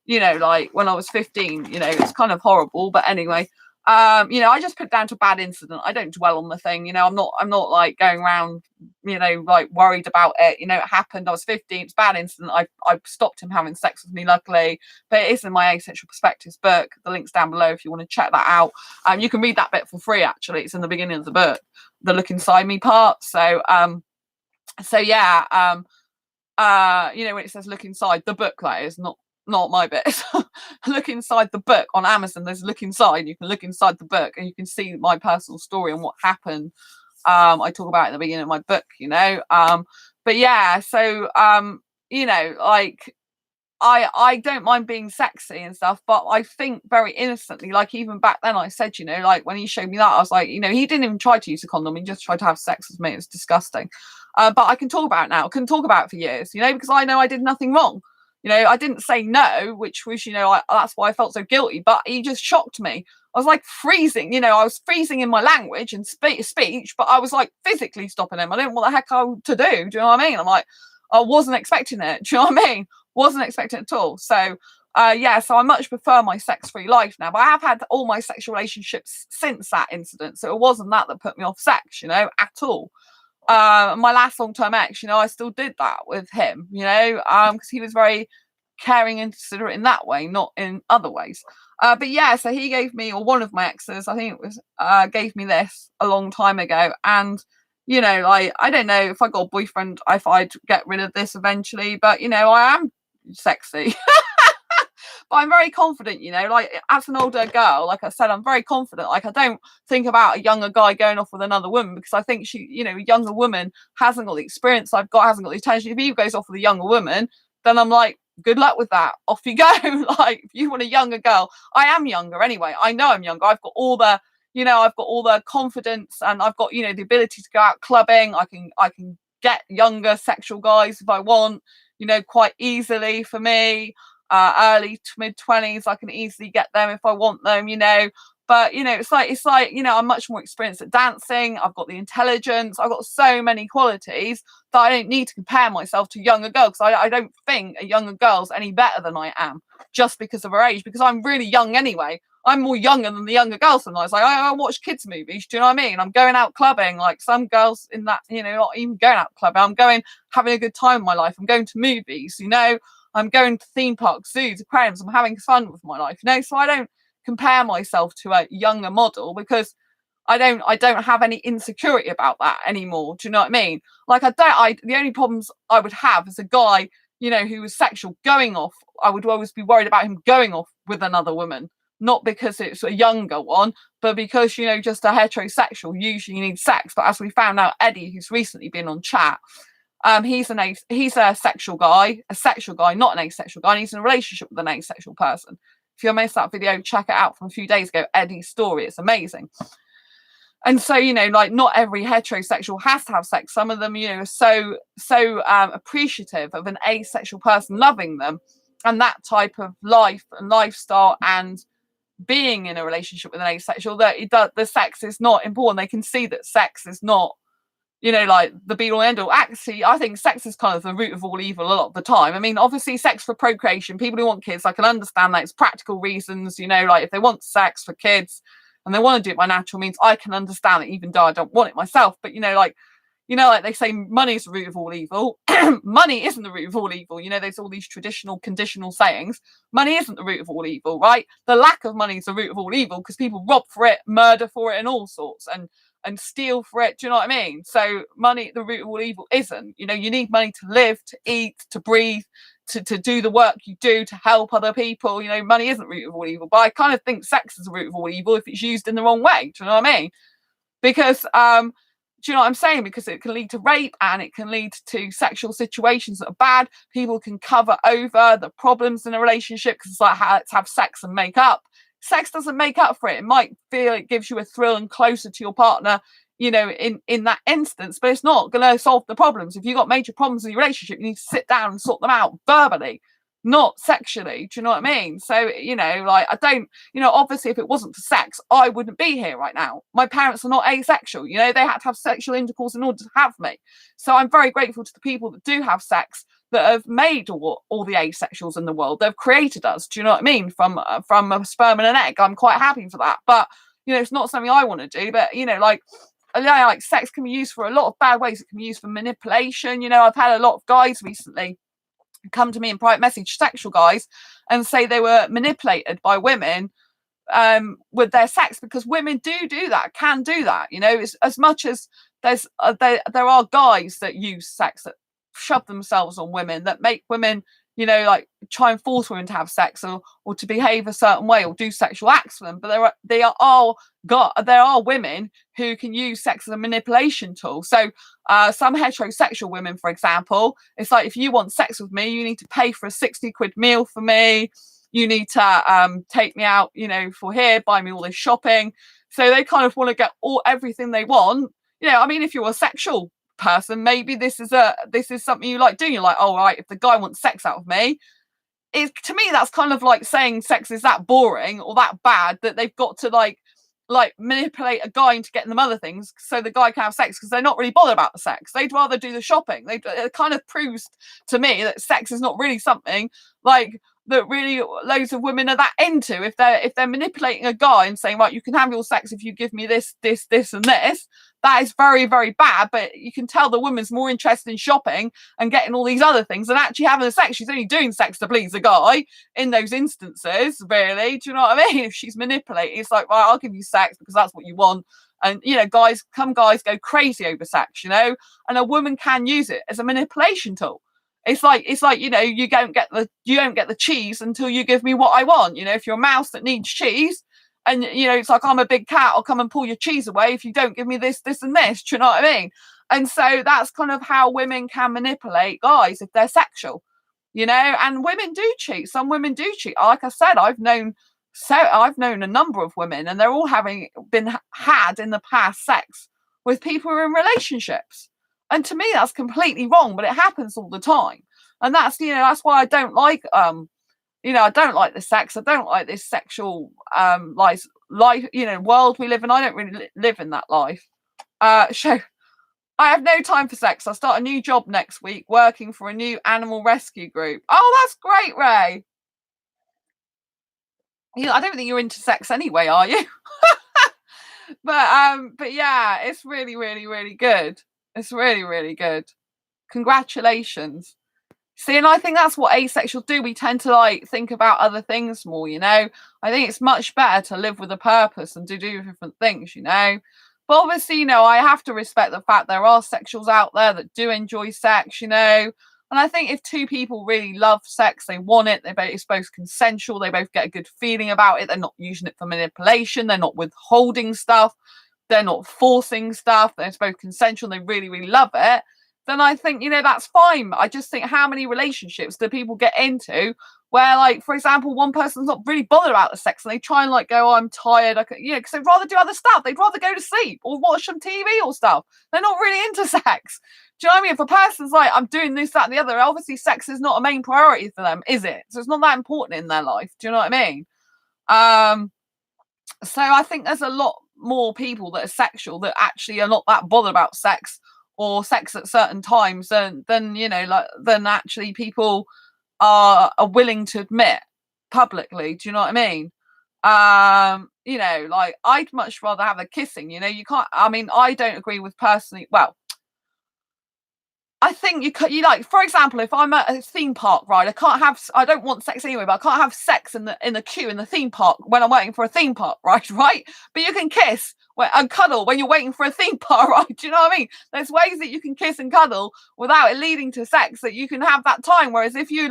you know, like when I was 15, you know, it's kind of horrible. But anyway, you know, I just put down to bad incident. I don't dwell on the thing. You know, I'm not like going around, you know, like worried about it. You know, it happened. I was 15. It's a bad incident. I stopped him having sex with me, luckily. But it is in my Asexual Perspectives book. The link's down below if you want to check that out. You can read that bit for free. Actually, it's in the beginning of the book, the look inside me part. So yeah, you know, when it says look inside the book, that is not my bit. Look inside the book on Amazon. There's look inside. You can look inside the book and you can see my personal story and what happened. I talk about it at the beginning of my book, you know. But yeah, so you know, like I don't mind being sexy and stuff, but I think very innocently, like even back then I said, you know, like when he showed me that, I was like, you know, he didn't even try to use a condom, he just tried to have sex with me. It's disgusting. But I can talk about it now. I can talk about it for years, you know, because I know I did nothing wrong. You know, I didn't say no, which was, you know, that's why I felt so guilty, but he just shocked me. I was like freezing, you know, I was freezing in my language and speech, but I was like physically stopping him. I didn't know what the heck to do. Do you know what I mean? I'm like, I wasn't expecting it. Do you know what I mean? Wasn't expecting it at all. So, yeah, so I much prefer my sex-free life now, but I have had all my sexual relationships since that incident. So it wasn't that put me off sex, you know, at all. My last long-term ex, you know, I still did that with him, you know, because he was very caring and considerate in that way, not in other ways. But yeah, so he gave me, or one of my exes, I think it was, gave me this a long time ago. And, you know, like, I don't know if I got a boyfriend, if I'd get rid of this eventually, but, you know, I am sexy. But I'm very confident, you know, like as an older girl, like I said, I'm very confident. Like I don't think about a younger guy going off with another woman because I think she, you know, a younger woman hasn't got the experience I've got, hasn't got the attention. If he goes off with a younger woman, then I'm like, good luck with that. Off you go. Like if you want a younger girl, I am younger anyway. I know I'm younger. I've got all the, you know, I've got all the confidence and I've got, you know, the ability to go out clubbing. I can get younger sexual guys if I want, you know, quite easily for me. Early to mid 20s, I can easily get them if I want them, you know. But you know, it's like you know, I'm much more experienced at dancing. I've got the intelligence. I've got so many qualities that I don't need to compare myself to younger girls. I don't think a younger girl's any better than I am just because of her age. Because I'm really young anyway. I'm more younger than the younger girls sometimes. Like I watch kids movies. Do you know what I mean? I'm going out clubbing. Like some girls in that, you know, not even going out clubbing. I'm going having a good time in my life. I'm going to movies. You know. I'm going to theme parks, zoos, aquariums. I'm having fun with my life, you know. So I don't compare myself to a younger model because I don't have any insecurity about that anymore. Do you know what I mean? Like the only problems I would have as a guy, you know, who was sexual going off. I would always be worried about him going off with another woman, not because it's a younger one, but because, you know, just a heterosexual usually needs sex. But as we found out, Eddie, who's recently been on chat. He's a sexual guy, not an asexual guy, and he's in a relationship with an asexual person. If you missed that video, check it out from a few days ago, Eddie's story. It's amazing. And so, you know, like not every heterosexual has to have sex. Some of them, you know, are so appreciative of an asexual person loving them and that type of life and lifestyle and being in a relationship with an asexual, that the sex is not important. They can see that sex is not, like the be all end all. Actually, I think sex is kind of the root of all evil a lot of the time. I mean, obviously, sex for procreation, people who want kids, I can understand that it's practical reasons, like if they want sex for kids and they want to do it by natural means, I can understand it, even though I don't want it myself. But like they say, money is the root of all evil. Money isn't the root of all evil. There's all these traditional conditional sayings. Money isn't the root of all evil, right? The lack of money is the root of all evil, because people rob for it, murder for it, and all sorts, and steal for it. Do you know what I mean? So money, the root of all evil, isn't. You need money to live, to eat, to breathe, to do the work you do, to help other people. Money isn't the root of all evil. But I kind of think sex is the root of all evil if it's used in the wrong way. Do you know what I mean? Because do you know what I'm saying? Because it can lead to rape, and it can lead to sexual situations that are bad. People can cover over the problems in a relationship because it's like, let's have sex and make up. Sex doesn't make up for it. It might feel it gives you a thrill and closer to your partner, in that instance, but it's not going to solve the problems. If you've got major problems in your relationship, you need to sit down and sort them out verbally, not sexually. Do you know what I mean? So, like, I don't, obviously if it wasn't for sex, I wouldn't be here right now. My parents are not asexual. They had to have sexual intercourse in order to have me. So I'm very grateful to the people that do have sex, that have made all the asexuals in the world. They've created us. Do you know what I mean? From a sperm and an egg. I'm quite happy for that. But, it's not something I want to do. But, like sex can be used for a lot of bad ways. It can be used for manipulation. I've had a lot of guys recently come to me in private message, sexual guys, and say they were manipulated by women with their sex, because women can do that. It's, as much as there are guys that use sex, that shove themselves on women, that make women, like try and force women to have sex, or to behave a certain way, or do sexual acts for them. But there are women who can use sex as a manipulation tool. So some heterosexual women, for example, it's like, if you want sex with me, you need to pay for a 60 quid meal for me. You need to take me out, for here, buy me all this shopping. So they kind of want to get everything they want. I mean, if you're a sexual person, maybe this is something you like doing. You're like, oh, right, if the guy wants sex out of me, to me that's kind of like saying sex is that boring or that bad that they've got to like manipulate a guy into getting them other things so the guy can have sex, because they're not really bothered about the sex. They'd rather do the shopping. It kind of proves to me that sex is not really something like that really loads of women are that into. If they're manipulating a guy and saying, right, you can have your sex if you give me this and this, that is very, very bad. But you can tell the woman's more interested in shopping and getting all these other things than actually having a sex. She's only doing sex to please a guy in those instances, really. Do you know what I mean? If she's manipulating, it's like, right, I'll give you sex because that's what you want. And guys go crazy over sex, and a woman can use it as a manipulation tool. It's like you don't get the cheese until you give me what I want. If you're a mouse that needs cheese, and it's like, I'm a big cat, I'll come and pull your cheese away if you don't give me this and this. Do you know what I mean? And so that's kind of how women can manipulate guys if they're sexual, and women do cheat. Some women do cheat. Like I said, I've known a number of women, and they're all had in the past sex with people who are in relationships. And to me, that's completely wrong, but it happens all the time. And that's why I don't like, I don't like the sex. I don't like this sexual, life, world we live in. I don't really live in that life. So I have no time for sex. I start a new job next week, working for a new animal rescue group. Oh, that's great, Ray. I don't think you're into sex anyway, are you? But yeah, it's really, really, really good. It's really, really good. Congratulations. See, and I think that's what asexuals do. We tend to think about other things more, I think it's much better to live with a purpose and to do different things, But obviously, I have to respect the fact there are sexuals out there that do enjoy sex, And I think if two people really love sex, they want it, it's both consensual, they both get a good feeling about it, they're not using it for manipulation, they're not withholding stuff, they're not forcing stuff, they're both consensual, they really, really love it, then I think, that's fine. I just think, how many relationships do people get into where, for example, one person's not really bothered about the sex and they try and go, oh, I'm tired, because they'd rather do other stuff. They'd rather go to sleep or watch some TV or stuff. They're not really into sex. Do you know what I mean? If a person's like, I'm doing this, that, and the other, obviously sex is not a main priority for them, is it? So it's not that important in their life. Do you know what I mean? So I think there's a lot more people that are sexual that actually are not that bothered about sex or sex at certain times than than actually people are willing to admit publicly. Do you know what I mean? Like I'd much rather have a kissing. You can't. I mean, I don't agree with personally. Well, I think you could. You like, for example, if I'm at a theme park ride, I don't want sex anyway, but I can't have sex in the queue in the theme park when I'm waiting for a theme park ride, right? But you can kiss and cuddle when you're waiting for a theme park ride. Do you know what I mean? There's ways that you can kiss and cuddle without it leading to sex, that you can have that time. Whereas if you're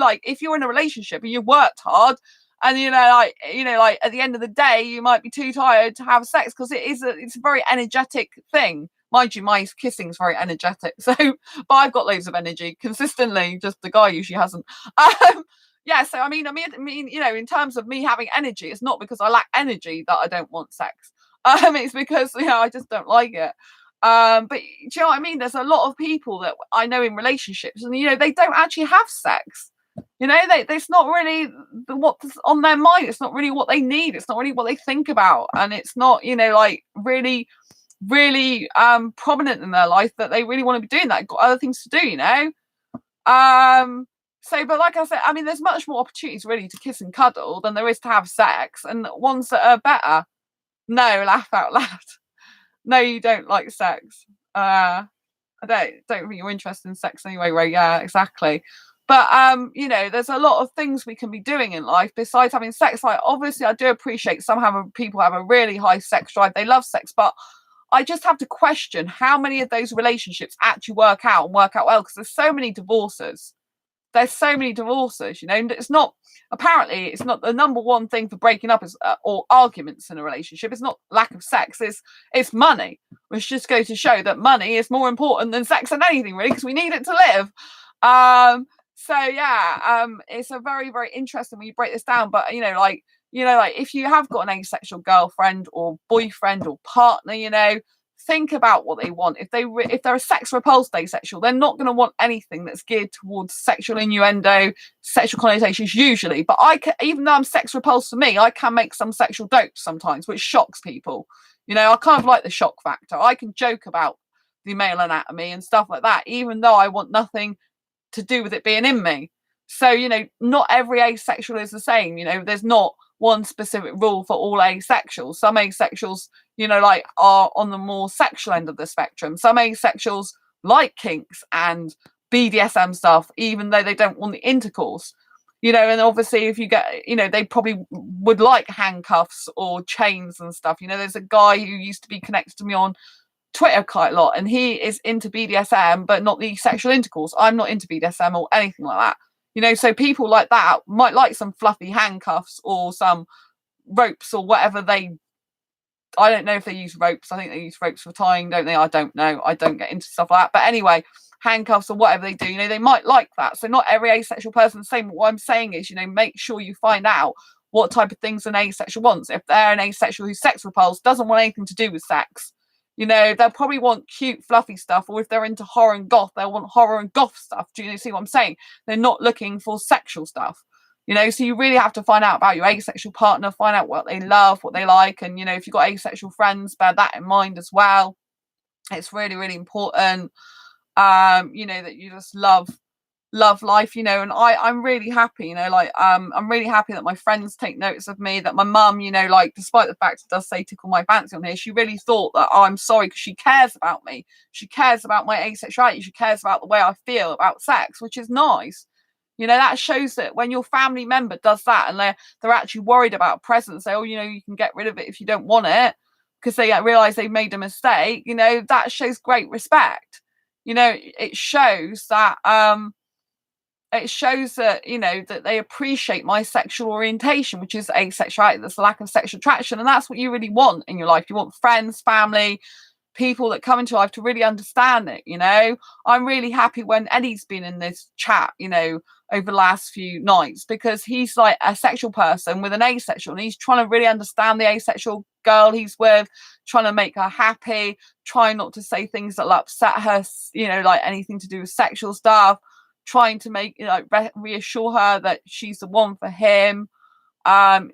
in a relationship and you worked hard, and like at the end of the day, you might be too tired to have sex, because it's a very energetic thing. Mind you, my kissing's very energetic, so but I've got loads of energy consistently. Just the guy usually hasn't. Yeah, so I mean, in terms of me having energy, it's not because I lack energy that I don't want sex. It's because I just don't like it. But do you know what I mean? There's a lot of people that I know in relationships, and they don't actually have sex. It's not really what's on their mind. It's not really what they need. It's not really what they think about, and it's not like really prominent in their life that they really want to be doing that. Got other things to do. But like I said, I mean, there's much more opportunities really to kiss and cuddle than there is to have sex, and ones that are better. No, laugh out loud. No, you don't like sex. I don't think you're interested in sex anyway, Ray. Yeah, exactly. But there's a lot of things we can be doing in life besides having sex. Like, obviously, I do appreciate people have a really high sex drive. They love sex, but I just have to question how many of those relationships actually work out well, because there's so many divorces. There's so many divorces, and it's not the number one thing for breaking up or arguments in a relationship. It's not lack of sex, it's money, which just goes to show that money is more important than sex and anything, really, because we need it to live. It's a very, very interesting when you break this down. But like if you have got an asexual girlfriend or boyfriend or partner, think about what they want. If they're a sex repulsed asexual, they're not going to want anything that's geared towards sexual innuendo, sexual connotations usually. But even though I'm sex repulsed, for me, I can make some sexual jokes sometimes, which shocks people. I kind of like the shock factor. I can joke about the male anatomy and stuff like that, even though I want nothing to do with it being in me. So not every asexual is the same. There's not one specific rule for all asexuals. Some asexuals are on the more sexual end of the spectrum. Some asexuals like kinks and BDSM stuff, even though they don't want the intercourse. And obviously if you get they probably would like handcuffs or chains and stuff. There's a guy who used to be connected to me on Twitter quite a lot, and he is into BDSM but not the sexual intercourse. I'm not into BDSM or anything like that. So people like that might like some fluffy handcuffs or some ropes or whatever. I don't know if they use ropes. I think they use ropes for tying, don't they? I don't know. I don't get into stuff like that. But anyway, handcuffs or whatever they do, they might like that. So not every asexual person is the same. What I'm saying is, make sure you find out what type of things an asexual wants. If they're an asexual who's sex repulsed, doesn't want anything to do with sex, they'll probably want cute, fluffy stuff. Or if they're into horror and goth, they'll want horror and goth stuff. Do you see what I'm saying? They're not looking for sexual stuff. So you really have to find out about your asexual partner, find out what they love, what they like. And, if you've got asexual friends, bear that in mind as well. It's really, really important, that you just love life, and I'm really happy, I'm really happy that my friends take notice of me, that my mum, despite the fact it does say tickle my fancy on here, she really thought that, oh, I'm sorry, because she cares about me. She cares about my asexuality. She cares about the way I feel about sex, which is nice. That shows that when your family member does that and they're actually worried about a present, say, oh, you can get rid of it if you don't want it, because they realize they've made a mistake, that shows great respect. It shows that that they appreciate my sexual orientation, which is asexuality. That's the lack of sexual attraction, and that's what you really want in your life. You want friends, family, people that come into life to really understand it. I'm really happy when Eddie's been in this chat over the last few nights, because he's like a sexual person with an asexual, and he's trying to really understand the asexual girl he's with, trying to make her happy, trying not to say things that'll upset her, like anything to do with sexual stuff, trying to make reassure her that she's the one for him.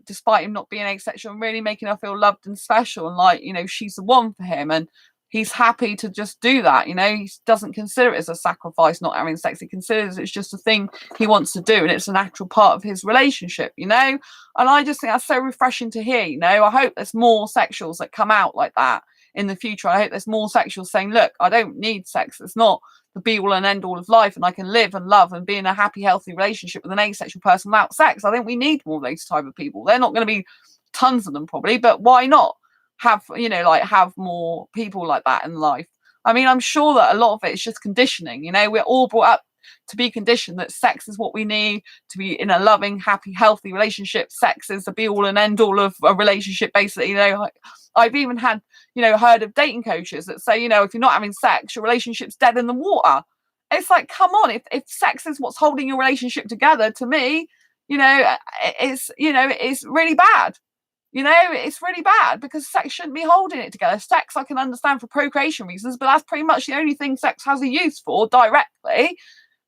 despite him not being asexual, and really making her feel loved and special, and like, you know, she's the one for him, and he's happy to just do that. You know, he doesn't consider it as a sacrifice not having sex. He considers it's just a thing he wants to do, and it's a natural part of his relationship, you know. And I just think that's so refreshing to hear. You know, I hope there's more sexuals that come out like that in the future. I hope there's more sexuals saying, look, I don't need sex, it's not the be all and end all of life, and I can live and love and be in a happy, healthy relationship with an asexual person without sex. I think we need more of those type of people. They're not going to be tons of them probably, but why not have, you know, like have more people like that in life? I mean, I'm sure that a lot of it is just conditioning. You know, we're all brought up to be conditioned that sex is what we need to be in a loving, happy, healthy relationship. Sex is the be all and end all of a relationship, basically. You know, I've even had, you know, heard of dating coaches that say, you know, if you're not having sex, your relationship's dead in the water. It's like, come on, if sex is what's holding your relationship together, to me, you know, it's really bad. You know, it's really bad, because sex shouldn't be holding it together. Sex, I can understand for procreation reasons, but that's pretty much the only thing sex has a use for directly.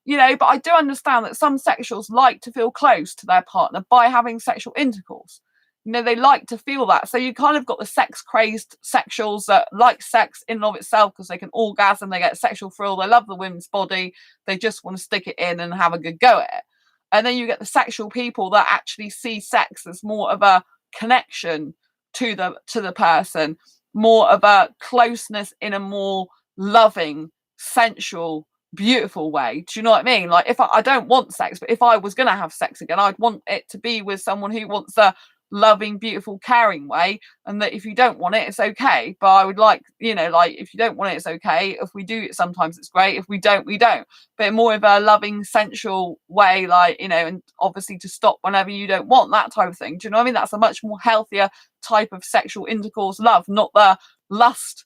You know, but I do understand that some sexuals like to feel close to their partner by having sexual intercourse. You know, they like to feel that. So you kind of got the sex crazed sexuals that like sex in and of itself because they can orgasm, they get sexual thrill, they love the women's body, they just want to stick it in and have a good go at it. And then you get the sexual people that actually see sex as more of a connection to the person, more of a closeness in a more loving, sensual, beautiful way. Do you know what I mean? Like, if I don't want sex, but if I was going to have sex again, I'd want it to be with someone who wants a loving, beautiful, caring way, and that if you don't want it, it's okay. But I would like, you know, like, if you don't want it, it's okay. If we do it sometimes, it's great. If we don't, we don't. But more of a loving, sensual way, like, you know, and obviously to stop whenever you don't want, that type of thing. Do you know what I mean? That's a much more healthier type of sexual intercourse love, not the lust,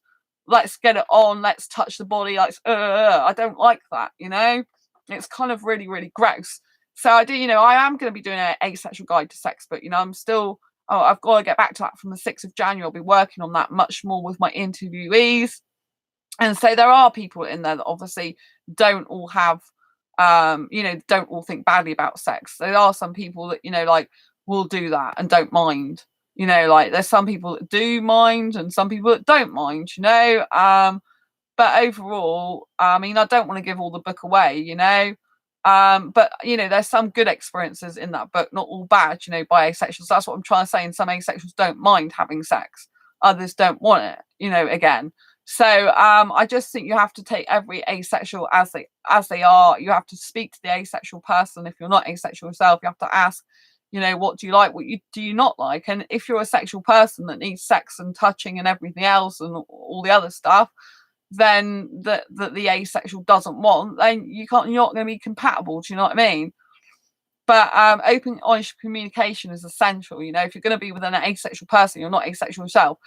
let's get it on, let's touch the body, like, I don't like that, you know. It's kind of really, really gross. So I do, you know, I am going to be doing an asexual guide to sex, but, you know, I'm still, I've got to get back to that from the 6th of January. I'll be working on that much more with my interviewees. And so there are people in there that obviously don't all have, you know, don't all think badly about sex. There are some people that, you know, like, will do that and don't mind. You know, like, there's some people that do mind and some people that don't mind, you know. But overall, I mean, I don't want to give all the book away, you know. But, you know, there's some good experiences in that book, not all bad, you know, by asexuals. That's what I'm trying to say. And some asexuals don't mind having sex. Others don't want it, you know, again. So I just think you have to take every asexual as they are. You have to speak to the asexual person. If you're not asexual yourself, you have to ask, you know, what do you like? What do you not like? And if you're a sexual person that needs sex and touching and everything else and all the other stuff, then that the asexual doesn't want, then you're not going to be compatible. Do you know what I mean? But open, honest communication is essential. You know, if you're going to be with an asexual person, you're not asexual yourself,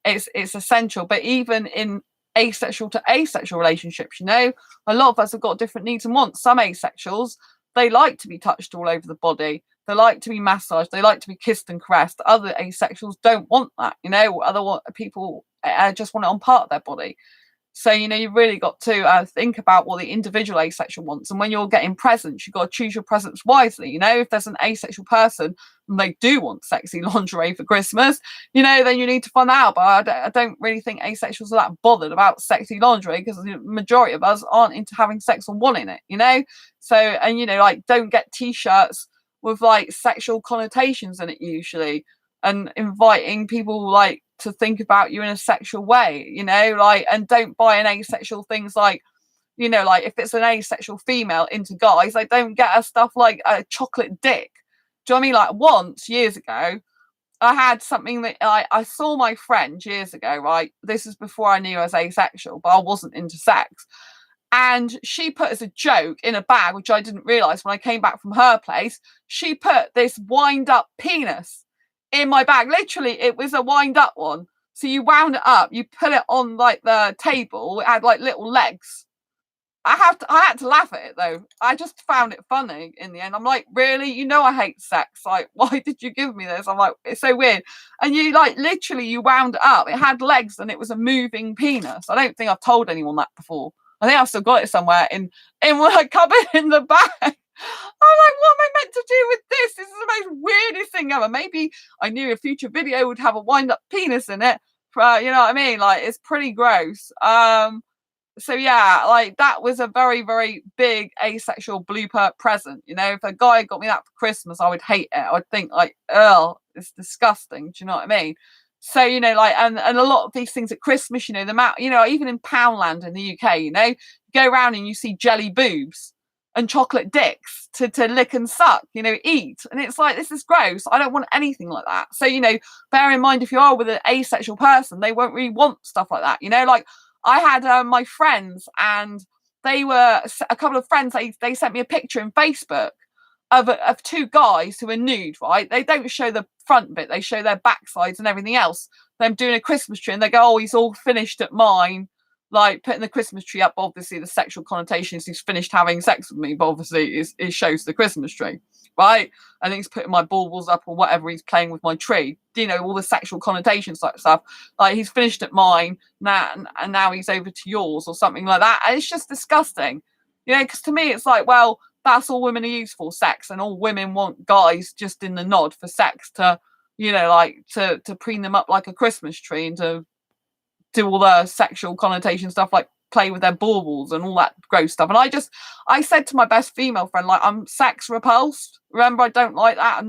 it's essential. But even in asexual to asexual relationships, you know, a lot of us have got different needs and wants. Some asexuals, they like to be touched all over the body. They like to be massaged. They like to be kissed and caressed. Other asexuals don't want that, you know. Other people just want it on part of their body. So, you know, you've really got to think about what the individual asexual wants. And when you're getting presents, you've got to choose your presents wisely. You know, if there's an asexual person and they do want sexy lingerie for Christmas, you know, then you need to find out. But I don't really think asexuals are that bothered about sexy lingerie, because the majority of us aren't into having sex or wanting it, you know. So, and, you know, like, don't get T-shirts with like sexual connotations in it usually, and inviting people like to think about you in a sexual way, you know, like, and don't buy an asexual things like, you know, like, if it's an asexual female into guys, like, don't get her stuff like a chocolate dick. Do you know what I mean? Like, once years ago, I had something that I saw my friend years ago, right? This is before I knew I was asexual, but I wasn't into sex. And she put as a joke in a bag, which I didn't realise when I came back from her place, she put this wind up penis in my bag. Literally, it was a wind up one. So you wound it up, you put it on like the table, it had like little legs. I had to laugh at it though. I just found it funny in the end. I'm like, really? You know I hate sex. Like, why did you give me this? I'm like, it's so weird. And you like literally you wound it up. It had legs and it was a moving penis. I don't think I've told anyone that before. I think I've still got it somewhere in my cupboard in the bag. I'm like, what am I meant to do with this? This is the most weirdest thing ever. Maybe I knew a future video would have a wind-up penis in it. You know what I mean? Like, it's pretty gross. So yeah, like that was a very, very big asexual blooper present. You know, if a guy got me that for Christmas, I would hate it. I would think like, oh, it's disgusting. Do you know what I mean? So, you know, like, and a lot of these things at Christmas, you know, the amount, you know, even in Poundland in the UK, you know, you go around and you see jelly boobs and chocolate dicks to lick and suck, you know, eat. And it's like, this is gross. I don't want anything like that. So, you know, bear in mind, if you are with an asexual person, they won't really want stuff like that. You know, like I had my friends, and they were a couple of friends, they sent me a picture in Facebook of two guys who are nude, right? They don't show the front bit, they show their backsides and everything else. Them doing a Christmas tree, and they go, oh, he's all finished at mine, like putting the Christmas tree up. Obviously, the sexual connotations, he's finished having sex with me, but obviously it shows the Christmas tree, right? I think he's putting my baubles up or whatever, he's playing with my tree, you know, all the sexual connotations like stuff. Like, he's finished at mine now, and now he's over to yours or something like that. And it's just disgusting, you know, because to me it's like, well, that's all women are used for, sex, and all women want guys just in the nod for sex, to, you know, like to preen them up like a Christmas tree, and to do all the sexual connotation stuff, like play with their baubles and all that gross stuff. And I said to my best female friend, like, I'm sex repulsed. Remember, I don't like that. I'm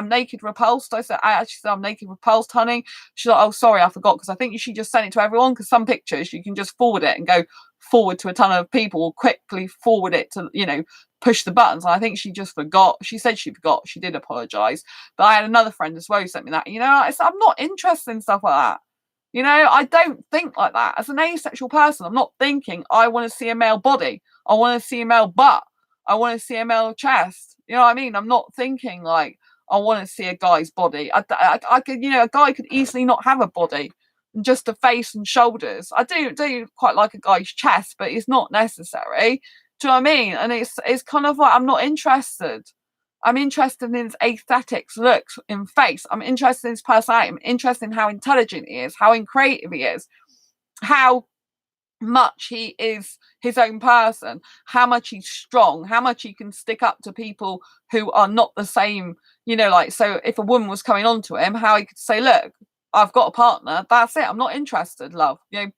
naked repulsed. I actually said I'm naked repulsed, honey. She's like, oh, sorry, I forgot, because I think you should just send it to everyone, because some pictures you can just forward it and go forward to a ton of people, or quickly forward it to, you know, push the buttons. And I think she just forgot. She said she forgot. She did apologize. But I had another friend as well who sent me that. You know, I'm not interested in stuff like that. You know, I don't think like that. As an asexual person, I'm not thinking I want to see a male body. I want to see a male butt. I want to see a male chest. You know what I mean? I'm not thinking like I want to see a guy's body. I could, you know, a guy could easily not have a body, just a face and shoulders. I do quite like a guy's chest, but it's not necessary. Do you know what I mean? And it's kind of like, I'm not interested. I'm interested in his aesthetics, looks, in face. I'm interested in his personality. I'm interested in how intelligent he is, how creative he is, how much he is his own person, how much he's strong, how much he can stick up to people who are not the same, you know, like, so if a woman was coming on to him, how he could say, look, I've got a partner, that's it, I'm not interested, love. You know,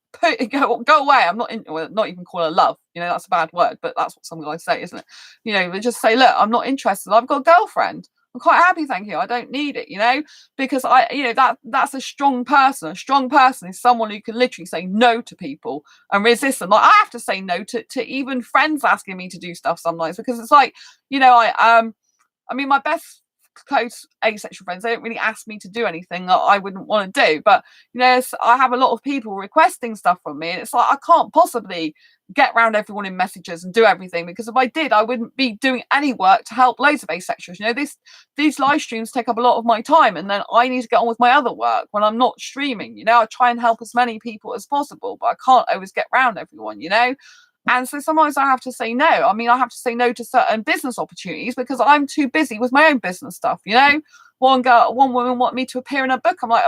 go away. I'm not into, not even call her love. You know, that's a bad word, but that's what some guys say, isn't it? You know, they just say, look, I'm not interested. I've got a girlfriend. I'm quite happy, thank you. I don't need it, you know, because you know, that's a strong person. A strong person is someone who can literally say no to people and resist them. Like, I have to say no to even friends asking me to do stuff sometimes, because it's like, you know, I mean, my best close asexual friends, they don't really ask me to do anything that I wouldn't want to do. But, you know, I have a lot of people requesting stuff from me, and it's like, I can't possibly get around everyone in messages and do everything, because if I did, I wouldn't be doing any work to help loads of asexuals. You know, these live streams take up a lot of my time, and then I need to get on with my other work when I'm not streaming. You know, I try and help as many people as possible, but I can't always get around everyone, you know. And so sometimes I have to say no. I mean, I have to say no to certain business opportunities because I'm too busy with my own business stuff, you know? One woman wanted me to appear in her book. I'm like,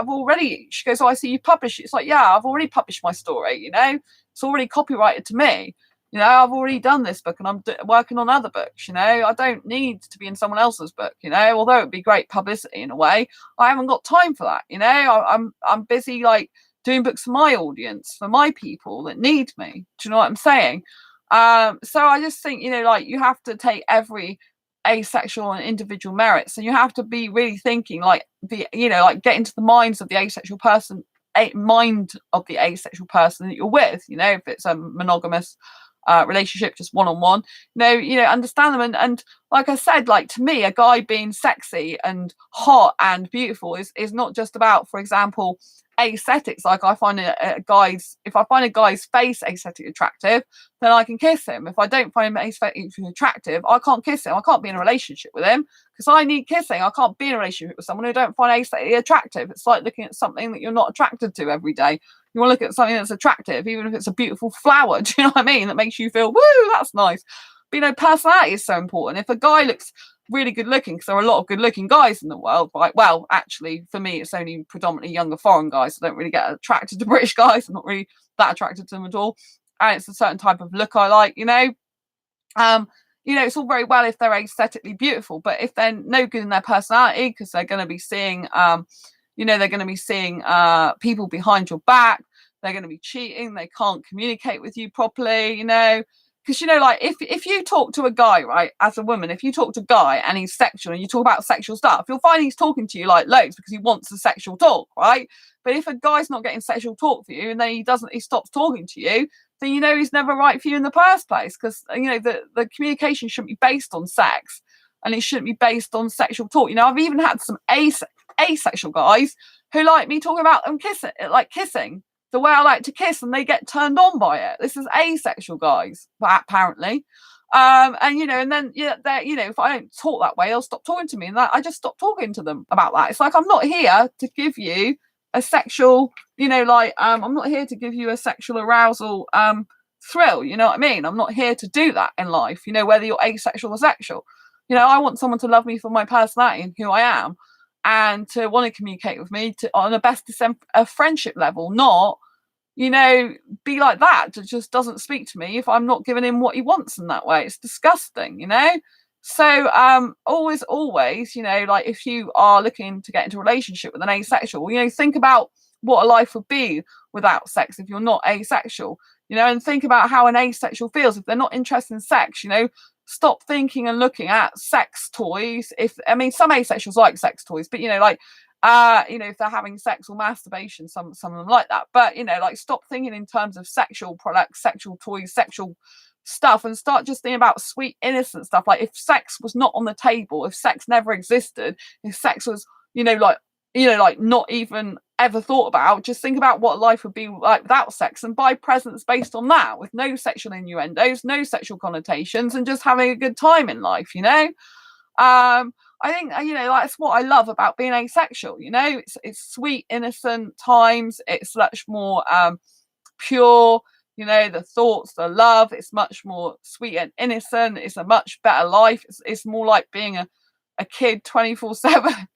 she goes, oh, I see you published it. It's like, yeah, I've already published my story, you know? It's already copyrighted to me. You know, I've already done this book, and I'm working on other books, you know? I don't need to be in someone else's book, you know? Although it'd be great publicity in a way, I haven't got time for that, you know? I'm busy, like, doing books for my audience, for my people that need me. Do you know what I'm saying? So I just think, you know, like, you have to take every asexual and individual merit. So you have to be really thinking, like, you know, like, get into the minds of the asexual person, mind of the asexual person that you're with. You know, if it's a monogamous relationship, just one-on-one, you know, understand them. And like I said, like, to me, a guy being sexy and hot and beautiful is not just about, for example, aesthetics. Like, I find if I find a guy's face aesthetically attractive, then I can kiss him. If I don't find him aesthetically attractive, I can't kiss him. I can't be in a relationship with him because I need kissing. I can't be in a relationship with someone who don't find aesthetically attractive. It's like looking at something that you're not attracted to every day. You want to look at something that's attractive, even if it's a beautiful flower, do you know what I mean? That makes you feel, woo, that's nice. But, you know, personality is so important. If a guy looks really good looking, because there are a lot of good looking guys in the world, right? Well, actually, for me, it's only predominantly younger foreign guys. I don't really get attracted to British guys. I'm not really that attracted to them at all. And it's a certain type of look I like, you know. you know, it's all very well if they're aesthetically beautiful, but if they're no good in their personality, because they're going to be seeing, you know, they're going to be seeing people behind your back, they're going to be cheating, they can't communicate with you properly, you know. Because, you know, like if you talk to a guy, right, as a woman, if you talk to a guy and he's sexual and you talk about sexual stuff, you'll find he's talking to you like loads because he wants the sexual talk, right? But if a guy's not getting sexual talk for you and then he stops talking to you, then you know he's never right for you in the first place. Because, you know, the communication shouldn't be based on sex, and it shouldn't be based on sexual talk. You know, I've even had some asexual guys who like me talking about them kissing the way I like to kiss, and they get turned on by it. This is asexual guys, apparently. And you know, and then they, you know, if I don't talk that way, they'll stop talking to me, and I just stop talking to them about that. It's like, I'm not here to give you a sexual, you know, like I'm not here to give you a sexual arousal thrill. You know what I mean? I'm not here to do that in life. You know, whether you're asexual or sexual. You know, I want someone to love me for my personality and who I am, and to want to communicate with me on a best friendship level, not, you know, be like that. It just doesn't speak to me if I'm not giving him what he wants in that way. It's disgusting, you know. So always, you know, like if you are looking to get into a relationship with an asexual, you know, think about what a life would be without sex if you're not asexual, you know, and think about how an asexual feels if they're not interested in sex. You know, stop thinking and looking at sex toys. I mean, some asexuals like sex toys, but, you know, like you know, if they're having sex or masturbation, some of them like that. But, you know, like, stop thinking in terms of sexual products, sexual toys, sexual stuff, and start just thinking about sweet innocent stuff. Like, if sex was not on the table, if sex never existed, if sex was, you know, like not even ever thought about, just think about what life would be like without sex, and buy presents based on that, with no sexual innuendos, no sexual connotations, and just having a good time in life, you know. I think, you know, that's what I love about being asexual. You know, it's sweet innocent times. It's much more pure, you know, the thoughts, the love. It's much more sweet and innocent. It's a much better life. It's more like being a kid 24/7.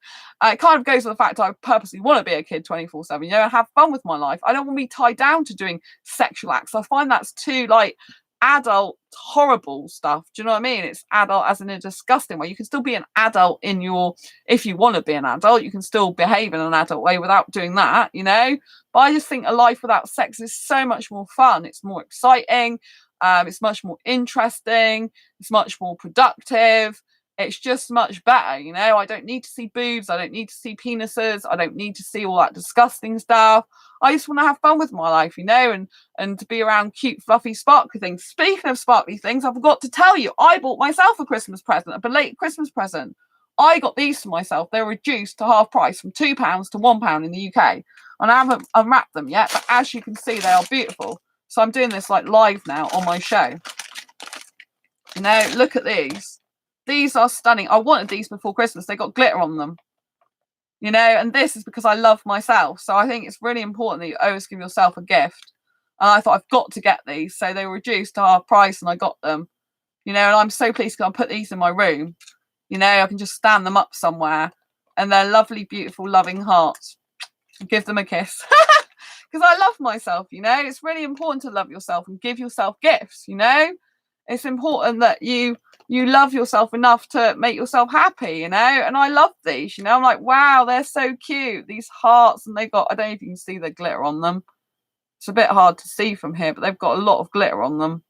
It kind of goes to the fact I purposely want to be a kid 24/7, you know, and have fun with my life. I don't want to be tied down to doing sexual acts. I find that's too, like, adult horrible stuff. Do you know what I mean? It's adult as in a disgusting way. You can still be an adult if you want to be an adult, you can still behave in an adult way without doing that, you know. But I just think a life without sex is so much more fun. It's more exciting. It's much more interesting. It's much more productive. It's just much better, you know. I don't need to see boobs. I don't need to see penises. I don't need to see all that disgusting stuff. I just want to have fun with my life, you know, and to be around cute, fluffy, sparkly things. Speaking of sparkly things, I forgot to tell you, I bought myself a Christmas present, a belated Christmas present. I got these for myself. They're reduced to half price from £2 to £1 in the UK. And I haven't unwrapped them yet, but as you can see, they are beautiful. So I'm doing this like live now on my show. You know, look at these. These are stunning. I wanted these before Christmas. They got glitter on them. You know, and this is because I love myself. So I think it's really important that you always give yourself a gift. And I thought, I've got to get these. So they were reduced to half price and I got them. You know, and I'm so pleased because I put these in my room. You know, I can just stand them up somewhere. And they're lovely, beautiful, loving hearts. Give them a kiss. Because I love myself, you know. It's really important to love yourself and give yourself gifts, you know. It's important that you love yourself enough to make yourself happy, you know. And I love these, you know. I'm like, wow, they're so cute, these hearts. And they got, I don't know if you can see the glitter on them. It's a bit hard to see from here, but they've got a lot of glitter on them.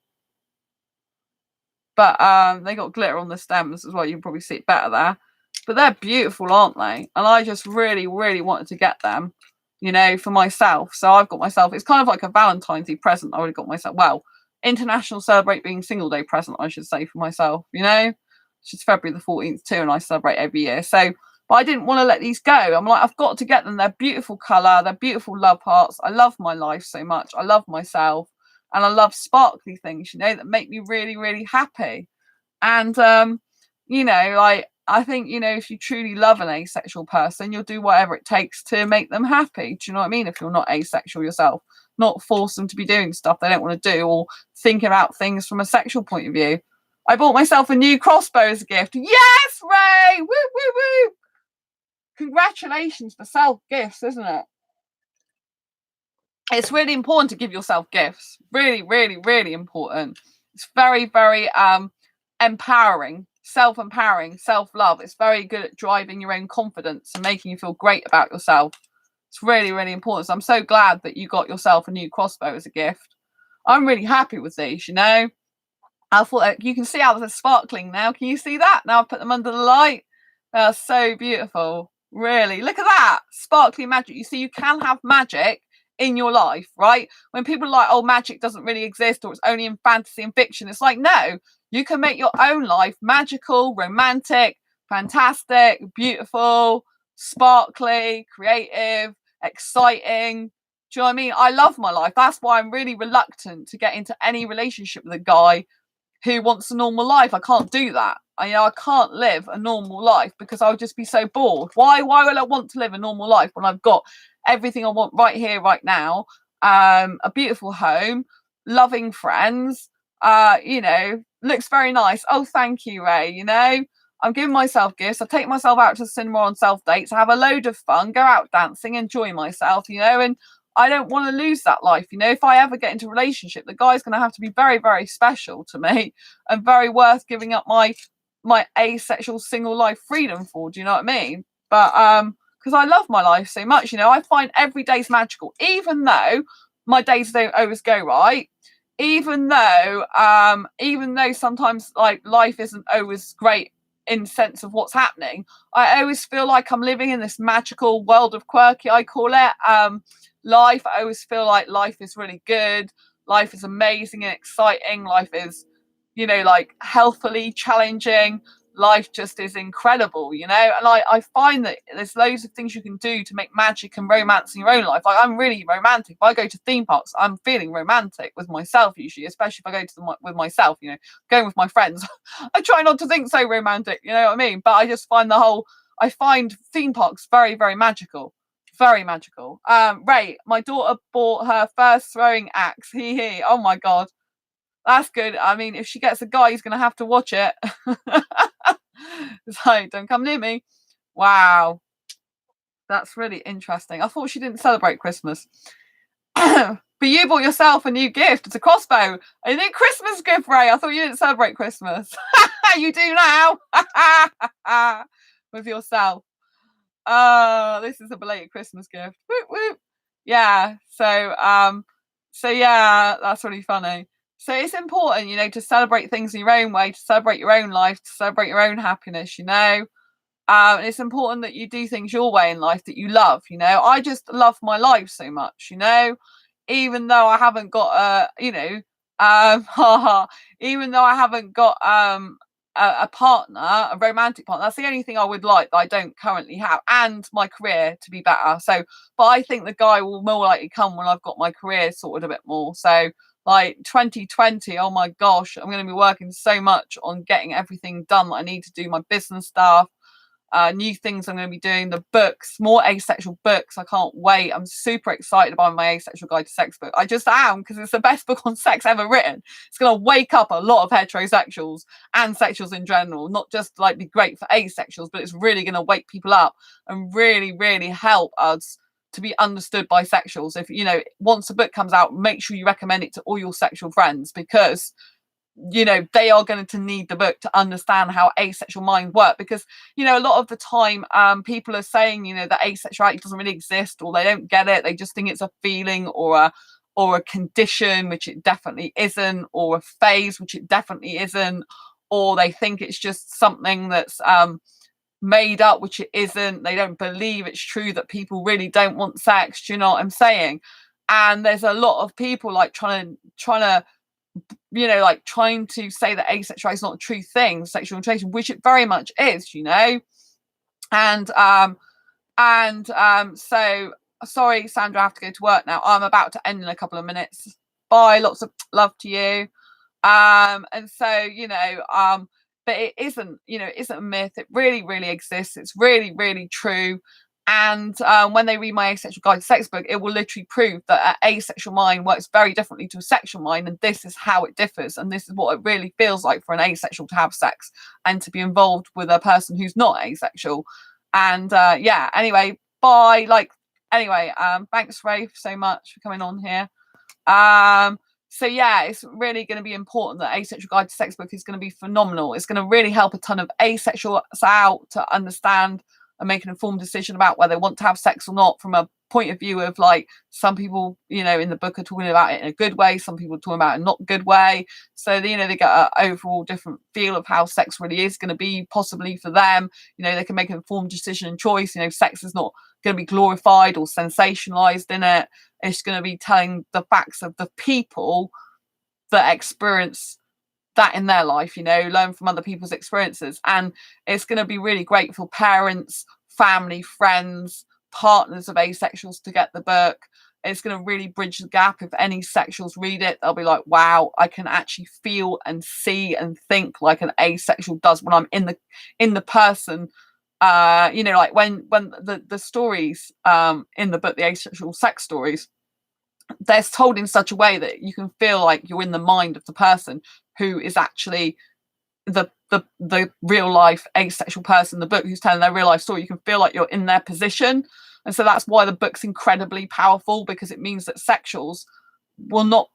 But they got glitter on the stems as well. You can probably see it better there. But they're beautiful, aren't they? And I just really, really wanted to get them, you know, for myself. So I've got myself, it's kind of like a Valentine's Day present. I already got myself, well, International Celebrate Being Single Day present, I should say, for myself, you know. Which is February the 14th too, and I celebrate every year. So, but I didn't want to let these go. I'm like, I've got to get them. They're beautiful colour. They're beautiful love hearts. I love my life so much. I love myself. And I love sparkly things, you know, that make me really, really happy. And, you know, like, I think, you know, if you truly love an asexual person, you'll do whatever it takes to make them happy. Do you know what I mean? If you're not asexual yourself, not force them to be doing stuff they don't want to do or think about things from a sexual point of view. I bought myself a new crossbow as a gift. Yes, Ray! Woo, woo, woo! Congratulations for self-gifts, isn't it? It's really important to give yourself gifts. Really, really, really important. It's very, very empowering, self-empowering, self-love. It's very good at driving your own confidence and making you feel great about yourself. It's really, really important. So I'm so glad that you got yourself a new crossbow as a gift. I'm really happy with these, you know. I thought you can see how they're sparkling now. Can you see that? Now I've put them under the light. They're so beautiful. Really. Look at that. Sparkly magic. You see, you can have magic in your life, right? When people are like, oh, magic doesn't really exist or it's only in fantasy and fiction. It's like, no, you can make your own life magical, romantic, fantastic, beautiful, sparkly, creative, exciting. Do you know what I mean? I love my life. That's why I'm really reluctant to get into any relationship with a guy who wants a normal life. I can't do that. I can't live a normal life because I would just be so bored. Why would I want to live a normal life when I've got everything I want right here, right now? A beautiful home, loving friends, looks very nice. Oh, thank you, Ray. I'm giving myself gifts. I take myself out to the cinema on self dates. I have a load of fun, go out dancing, enjoy myself, and I don't want to lose that life. If I ever get into a relationship, the guy's going to have to be very, very special to me and very worth giving up my asexual single life freedom for. Do you know what I mean? But because I love my life so much, I find every day's magical, even though my days don't always go right. Even though sometimes like life isn't always great in sense of what's happening, I always feel like I'm living in this magical world of quirky, I call it, life. I always feel like life is really good. Life is amazing and exciting. Life is, like healthily challenging. Life just is incredible, and I find that there's loads of things you can do to make magic and romance in your own life. Like, I'm really romantic. If I go to theme parks, I'm feeling romantic with myself usually, especially if I go to them with myself, going with my friends. I try not to think so romantic, you know what I mean? But I just find I find theme parks very, very magical. Very magical. Ray, my daughter bought her first throwing axe. Hee. Oh my god. That's good. I mean, if she gets a guy, he's going to have to watch it. It's like, don't come near me. Wow. That's really interesting. I thought she didn't celebrate Christmas. But you bought yourself a new gift. It's a crossbow. A new Christmas gift, Ray. I thought you didn't celebrate Christmas. You do now. With yourself. This is a belated Christmas gift. Whoop, whoop. Yeah. So yeah, that's really funny. So it's important, to celebrate things in your own way, to celebrate your own life, to celebrate your own happiness, And it's important that you do things your way in life that you love, I just love my life so much, even though I haven't got even though I haven't got a partner, a romantic partner. That's the only thing I would like that I don't currently have, and my career to be better. So, but I think the guy will more likely come when I've got my career sorted a bit more. So, like 2020, oh my gosh, I'm going to be working so much on getting everything done that I need to do, my business stuff, new things I'm going to be doing, the books, more asexual books. I can't wait. I'm super excited about my Asexual Guide to Sex book. I just am, because it's the best book on sex ever written. It's going to wake up a lot of heterosexuals and sexuals in general, not just like be great for asexuals, but it's really going to wake people up and really, really help us to be understood by sexuals. If once the book comes out, make sure you recommend it to all your sexual friends, because they are going to need the book to understand how asexual mind work. Because a lot of the time people are saying that asexuality doesn't really exist, or they don't get it, they just think it's a feeling or a condition, which it definitely isn't, or a phase, which it definitely isn't, or they think it's just something that's made up, which it isn't. They don't believe it's true that people really don't want sex. Do you know what I'm saying? And there's a lot of people like trying to trying to say that asexuality is not a true thing, sexual orientation, which it very much is, and so sorry, Sandra, I have to go to work now. I'm about to end in a couple of minutes. Bye, lots of love to you. And so but it isn't a myth. It really, really exists. It's really, really true. And when they read my Asexual Guide to Sex book, it will literally prove that an asexual mind works very differently to a sexual mind, and this is how it differs, and this is what it really feels like for an asexual to have sex and to be involved with a person who's not asexual. And yeah, anyway, bye. Anyway, thanks, Ray, so much for coming on here. So yeah, it's really going to be important. That Asexual Guide to Sex book is going to be phenomenal. It's going to really help a ton of asexuals out to understand and make an informed decision about whether they want to have sex or not, from a point of view of like, some people, you know, in the book are talking about it in a good way, some people are talking about it in a not good way. So you know, they get an overall different feel of how sex really is going to be possibly for them. You know, they can make an informed decision and choice. You know, sex is not going to be glorified or sensationalized in it. It's going to be telling the facts of the people that experience that in their life, you know, learn from other people's experiences. And it's going to be really great for parents, family, friends, partners of asexuals to get the book. It's going to really bridge the gap. If any sexuals read it, they'll be like, wow, I can actually feel and see and think like an asexual does when I'm in the person. You know, like when the stories in the book, the asexual sex stories, they're told in such a way that you can feel like you're in the mind of the person who is actually the real life asexual person in the book, who's telling their real life story. You can feel like you're in their position. And so that's why the book's incredibly powerful, because it means that sexuals will not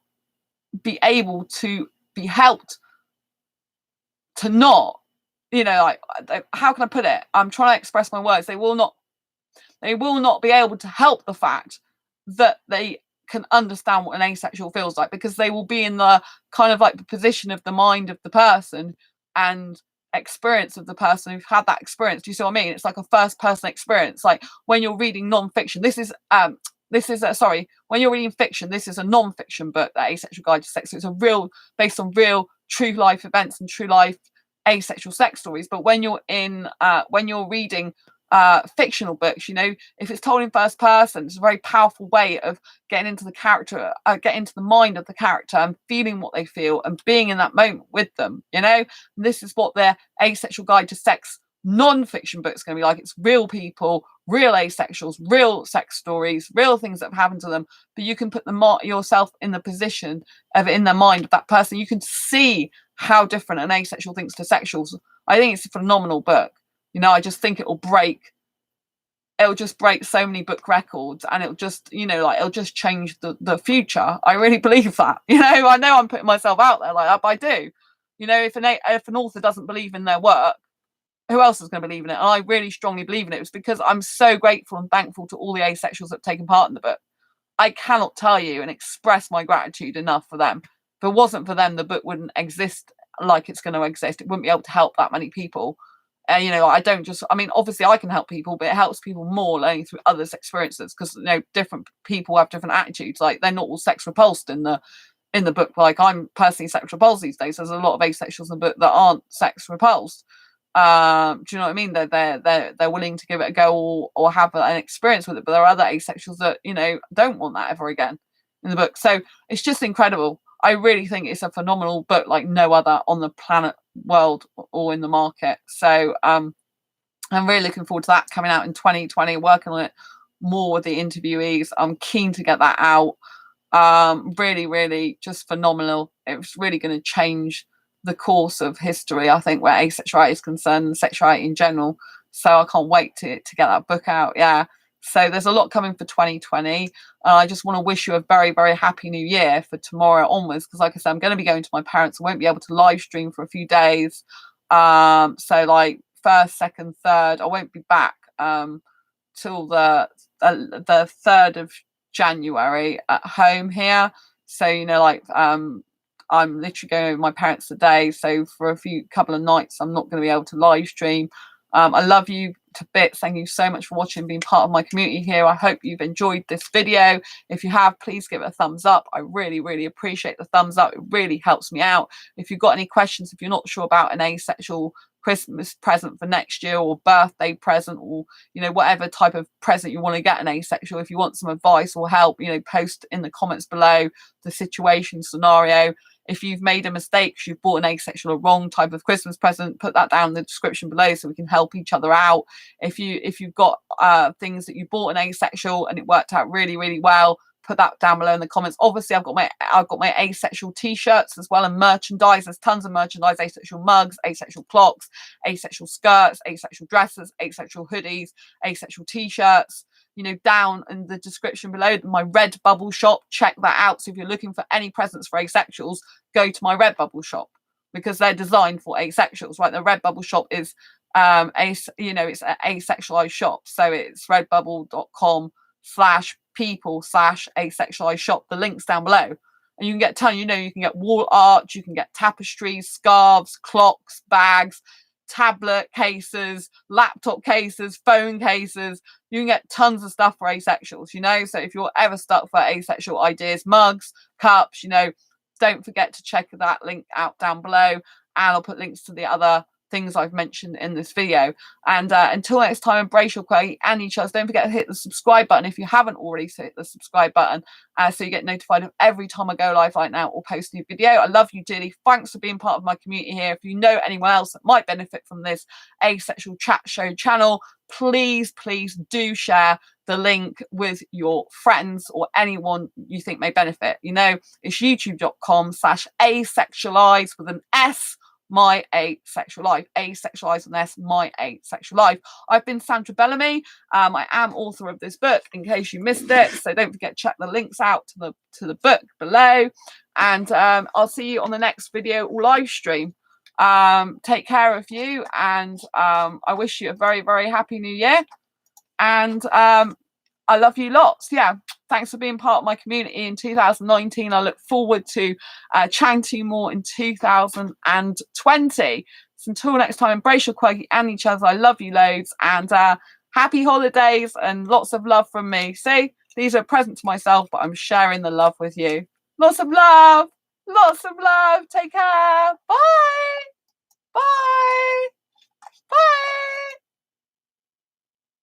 be able to be helped to not, you know, like, how can I put it? I'm trying to express my words. They will not be able to help the fact that they can understand what an asexual feels like, because they will be in the kind of like the position of the mind of the person and experience of the person who've had that experience. Do you see what I mean? It's like a first person experience. Like when you're reading non-fiction, when you're reading fiction, this is a non-fiction book, that Asexual Guide to Sex. So it's based on real true life events and true life asexual sex stories. But when you're reading fictional books, you know, if it's told in first person, it's a very powerful way of getting into the character, getting into the mind of the character and feeling what they feel and being in that moment with them, you know. And this is what their Asexual Guide to Sex non-fiction book is going to be like. It's real people, real asexuals, real sex stories, real things that have happened to them, but you can put yourself in the position of, in the mind of that person. You can see how different an asexual thinks to sexuals. I think it's a phenomenal book. You know, I just think it'll just break so many book records, and it'll just, you know, like, it'll just change the future. I really believe that. You know, I know I'm putting myself out there like that, but I do. You know, if an author doesn't believe in their work, who else is going to believe in it? And I really strongly believe in it. It's because I'm so grateful and thankful to all the asexuals that have taken part in the book. I cannot tell you and express my gratitude enough for them. If it wasn't for them, the book wouldn't exist like it's going to exist. It wouldn't be able to help that many people. You know, obviously I can help people, but it helps people more learning through others' experiences, because, you know, different people have different attitudes. Like, they're not all sex repulsed in the book. Like, I'm personally sex repulsed these days. There's a lot of asexuals in the book that aren't sex repulsed. Do you know what I mean? They're willing to give it a go or have an experience with it, but there are other asexuals that, you know, don't want that ever again in the book. So it's just incredible. I really think it's a phenomenal book, like no other on the planet, world, or in the market. So I'm really looking forward to that coming out in 2020, working on it more with the interviewees. I'm keen to get that out. Really, really just phenomenal. It's really going to change the course of history, I think, where asexuality is concerned, and sexuality in general. So I can't wait to get that book out. Yeah. So there's a lot coming for 2020. I just want to wish you a very, very happy new year for tomorrow onwards, because, like I said, I'm going to be going to my parents. I won't be able to live stream for a few days. So like 1st, 2nd, 3rd, I won't be back till the 3rd of January at home here. So, you know, like I'm literally going with my parents today. So for a couple of nights, I'm not going to be able to live stream. I love you to bits. Thank you so much for watching and being part of my community here. I hope you've enjoyed this video. If you have, please give it a thumbs up. I really, really appreciate the thumbs up. It really helps me out. If you've got any questions, if you're not sure about an asexual Christmas present for next year, or birthday present, or, you know, whatever type of present you want to get an asexual, if you want some advice or help, you know, post in the comments below the situation scenario. If you've made a mistake, you've bought an asexual or wrong type of Christmas present, put that down in the description below so we can help each other out. If you've got things that you bought an asexual and it worked out really, really well, put that down below in the comments. Obviously, I've got my asexual t-shirts as well, and merchandise. There's tons of merchandise: asexual mugs, asexual clocks, asexual skirts, asexual dresses, asexual hoodies, asexual t-shirts. you know, down in the description below, my Redbubble shop. Check that out. So if you're looking for any presents for asexuals, go to my Redbubble shop, because they're designed for asexuals, right? The Redbubble shop is it's an asexualized shop, so it's redbubble.com/people/asexualized shop. The link's down below, and you can get you can get wall art, you can get tapestries, scarves, clocks, bags, tablet cases, laptop cases, phone cases. You can get tons of stuff for asexuals, you know. So if you're ever stuck for asexual ideas, mugs, cups, you know, don't forget to check that link out down below, and I'll put links to the other things I've mentioned in this video. And until next time, embrace your quality and each other. Don't forget to hit the subscribe button if you haven't already. So hit the subscribe button so you get notified of every time I go live like now or post a new video. I love you dearly. Thanks for being part of my community here. If you know anyone else that might benefit from this asexual chat show channel, please do share the link with your friends or anyone you think may benefit. You know, it's youtube.com/asexualise with an S, my asexual life, asexualized with an S, my asexual life. I've been Sandra Bellamy. I am author of this book, in case you missed it, so don't forget to check the links out to the book below, and I'll see you on the next video or live stream. Take care of you, and I wish you a very happy new year, and I love you lots. Yeah, thanks for being part of my community in 2019. I look forward to chatting to you more in 2020. So until next time, embrace your quirky and each other. I love you loads, and happy holidays and lots of love from me. See, these are a present to myself, but I'm sharing the love with you. Lots of love. Take care.